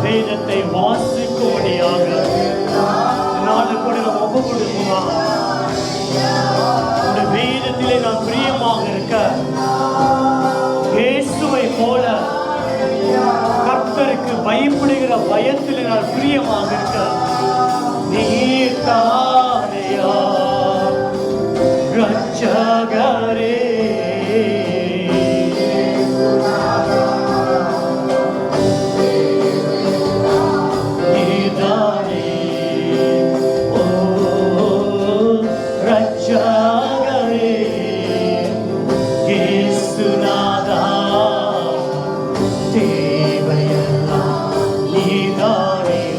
வேதத்தை வாசிக்கும்படியாக நாடு கூட நாம் ஒப்பு கொடுக்குமா? இந்த வேதத்திலே நான் பிரியமாக இருக்க, இயேசுவை போல கர்த்தருக்கு பயப்படுகிற பயத்திலே நான் பிரியமாக இருக்க, நீர் தானையா ரட்சகரே,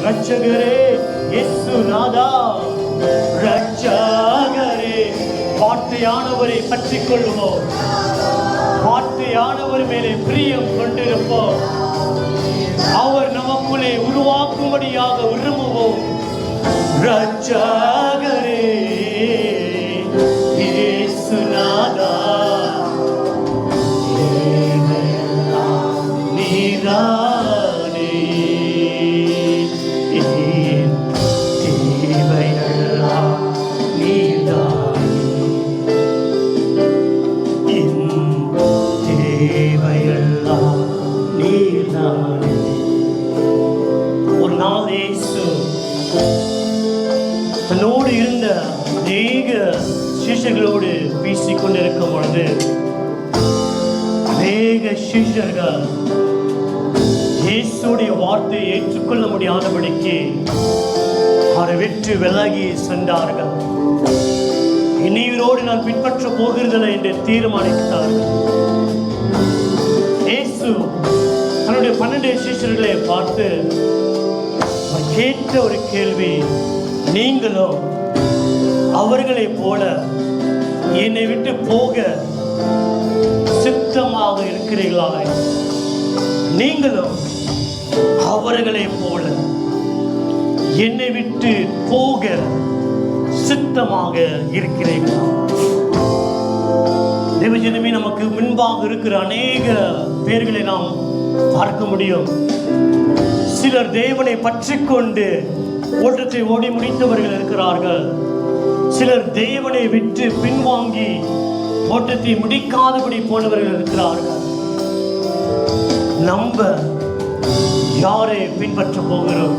ரட்சகரே இயேசுநாதா, ரட்சகரே. வார்த்தையானவரை பற்றிக் கொள்வோம், வார்த்தையானவர் மேலே பிரியம் கொண்டிருப்போம், அவர் நமக்குள்ளே உருவாக்கும்படியாக விரும்புவோம். ரட்சகரே இயேசுநாதா, நீதானே, தேவையெல்லாம் நீதானே, தேவையெல்லாம் நீதானே. ஒரு நாள் இயேசு தன்னோடு இருந்த அநேக சீஷர்களோடு பேசிக்கொண்டிருக்கும் பொழுது அநேக சீஷர்கள் இயேசுடைய வார்த்தையை ஏற்றுக்கொள்ள முடியாதபடிக்கு அவரை விட்டு விலகி சென்றார்கள். இனியோடு நான் பின்பற்ற போகிறதில்லை என்று தீர்மானித்தார்கள். இயேசு தன்னுடைய 12 சீஷர்களை பார்த்து கேட்ட ஒரு கேள்வி, நீங்களும் அவர்களைப் போல என்னை விட்டு போக சித்தமாக இருக்கிறீர்களா? நீங்களும் அவர்களைப் போல என்னை விட்டு போக சித்தமாக இருக்கிறீர்களா? தேவஜனமே, நமக்கு முன்பாக இருக்கிற அநேக பேர்களை நாம் பார்க்க முடியும். சிலர் தேவனை பற்றிக்கொண்டு ஓட்டத்தை ஓடி முடித்தவர்கள் இருக்கிறார்கள். சிலர் தேவனை விட்டு பின்வாங்கி ஓட்டத்தை முடிக்காதபடி போனவர்கள் இருக்கிறார்கள். நம்ம யாரை பின்பற்ற போகிறோம்?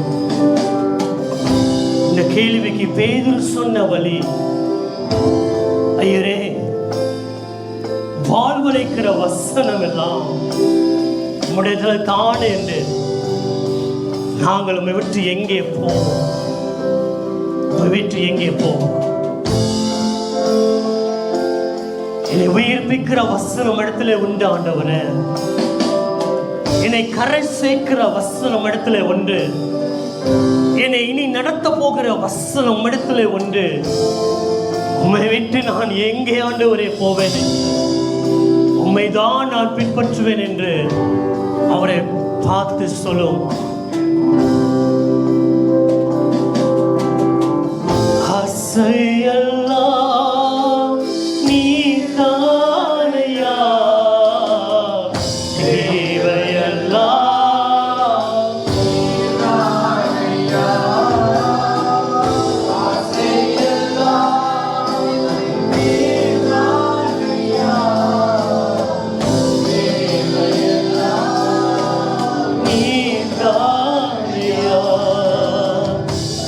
இந்த கேள்விக்கு பேதுரு சொன்ன வழி, ஐயரே, வாழ்வழைக்கிற வசனம் எல்லாம் உம்முடையதுல தானே என்று நாங்கள் உம்மை விட்டு எங்கே போவோம்? உம்மை விட்டு எங்கே போவோம்? என்னை உயிர்ப்பிக்கிற வசனம் இடத்துல உண்டு ஆண்டவரே. என்னை கரை சேர்க்கிற வசனம் இடத்துல உண்டு. என்னை இனி நடத்த போகிற வசனம் இடத்துல உண்டு. உம்மை விட்டு நான் எங்கே ஆண்டவரே போவேன்? உம்மைதான் நான் பின்பற்றுவேன் என்று அவரை பார்த்து சொல்லும். ஆசையெல்லாம் நீதானையா, தேவையெல்லாம்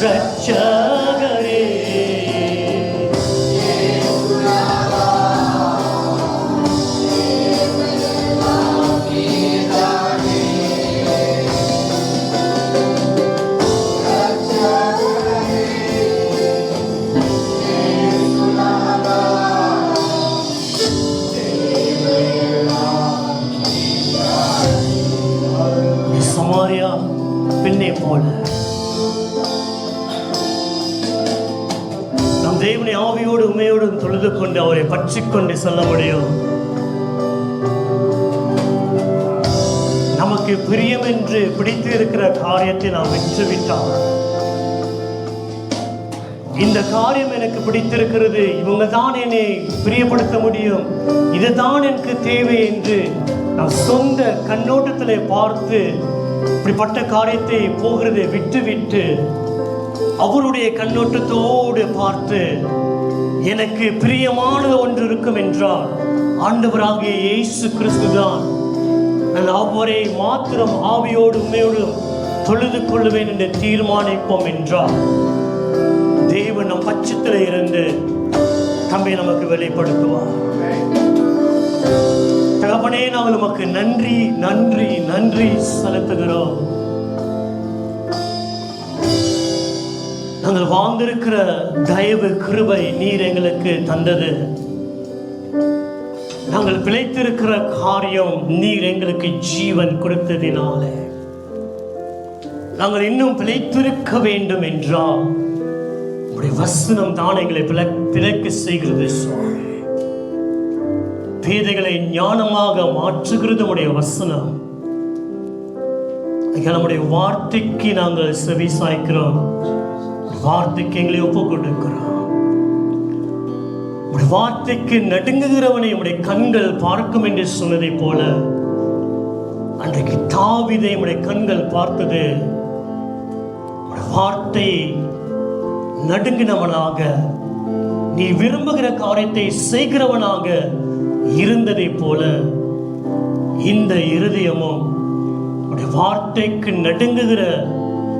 ரட்சகரே, சமாரியா பெண்ணை போல நம் தேவனை ஆவியோடு உண்மையோடு தொழுது கொண்டு அவரை பற்றி கொண்டு சொல்ல முடியும். நமக்கு பிரியம் என்று பிடித்து இருக்கிற காரியத்தை நாம் விட்டுவிட்டால், இந்த காரியம் எனக்கு பிடித்திருக்கிறது, இவங்க தான் என்னை பிரியப்படுத்த முடியும், இதுதான் எனக்கு தேவை என்று நாம் சொந்த கண்ணோட்டத்தில் பார்த்து இப்படிப்பட்ட காரியத்தை போகிறதை விட்டு அவருடைய கண்ணோட்டத்தோடு பார்த்து எனக்கு பிரியமானது ஒன்று இருக்கும் என்றால் ஆண்டவராகிய இயேசு கிறிஸ்து தான், நான் அவரை மாத்திரம் ஆவியோடு உண்மையோடு தொழுது கொள்ளுவேன் என்று தீர்மானிப்போம் என்றால் தேவன் நம் பட்சத்தில் இருந்து தம்மை நமக்கு வெளிப்படுத்துவார். தகப்பனே, நாங்கள் நமக்கு நன்றி நன்றி நன்றி செலுத்துகிறோம். நாங்கள் வாழ்ந்திருக்கிற தயவு கிருபை நீர் எங்களுக்கு தந்தது. நாங்கள் பிழைத்திருக்கிற காரியம் நீர் எங்களுக்கு ஜீவன் கொடுத்ததினாலே. நாங்கள் இன்னும் பிழைத்திருக்க வேண்டும் என்றால் உடைய வசனம் தான் எங்களை பிழைக்க செய்கிறது சுவாமி. பேதைகளை ஞானமாக மாற்றுகிறது உடைய வசனம். நம்முடைய வார்த்தைக்கு நாங்கள் செவி சாய்க்கிறோம். வார்த்தைக்கு எங்களை ஒப்பு கொடுக்கிறோம். உடைய வார்த்தைக்கு நடுங்குகிறவனை உடைய கண்கள் பார்க்கும் என்று சொன்னதை போல அன்றைக்கு தாவீதை உடைய கண்கள் பார்த்தது. உடைய வார்த்தை நடுங்கினவனாக, நீ விரும்புகிற காரியத்தை செய்கிறவனாக இருந்ததை போல இந்த இருதயமும் உடைய வார்த்தைக்கு நடுங்குகிற,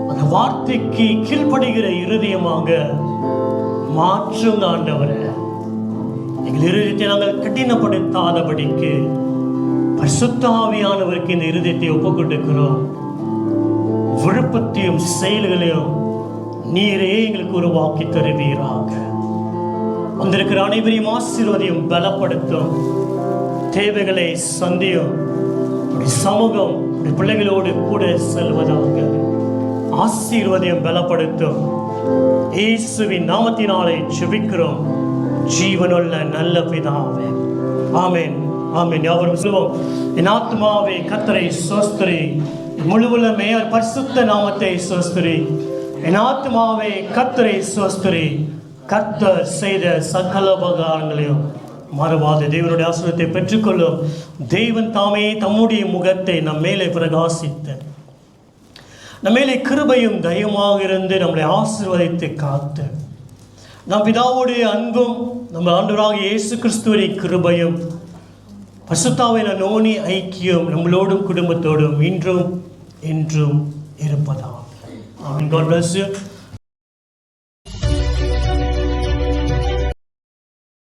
அந்த வார்த்தைக்கு கீழ்ப்படுகிற இருதயமாக மாற்றுங்க ஆண்டவரே. எங்கள் இருதயத்தை நாங்கள் கடினப்படுத்தாதபடிக்கு பரிசுத்த ஆவியானவருக்கு இந்த இருதயத்தை ஒப்புக் கொடுக்கிறோம். விருப்பத்தையும் செயல்களையும் நீரே எங்களுக்கு உருவாக்கி தருவீராக. வந்திருக்கிற அனைவரையும் ஆசீர்வதியும், பலப்படுத்தும், தேவைகளை சந்தியும். சமூகம் பிள்ளைகளோடு கூட செல்வதாக ஆசீர்வதியும், பலப்படுத்தும். இயேசுவின் நாமத்தினாலே ஜெபிக்கிறோம் ஜீவனுள்ள நல்ல பிதாவே. ஆமென், ஆமென். யாவரும் சொல்லுவோம், என் ஆத்மாவே கர்த்தரை ஸ்தோத்திரி, முழுவதுமே பரிசுத்த நாமத்தை ஸ்தோத்திரி. என் ஆத்மாவே கர்த்தரை ஸ்தோத்திரி, கர்த்தர் செய்த சகல உபகாரங்களையும் மறவாத. தேவனுடைய ஆசீர்வாதத்தை பெற்றுக்கொள்ளும். தேவன் தாமே தம்முடைய முகத்தை நம் மேலே பிரகாசித்து நம் மேலே கிருபையும் தயமாக இருந்து நம்மளை ஆசீர்வதித்து காத்து, நம் பிதாவுடைய அன்பும் நம்ம ஆண்டவராகிய இயேசு கிறிஸ்துவின் கிருபையும் பரிசுத்தாவின் நோனி ஐக்கியம் நம்மளோடும் குடும்பத்தோடும் இன்றும் என்றும் இருப்பதாக. ஆமென். God bless you.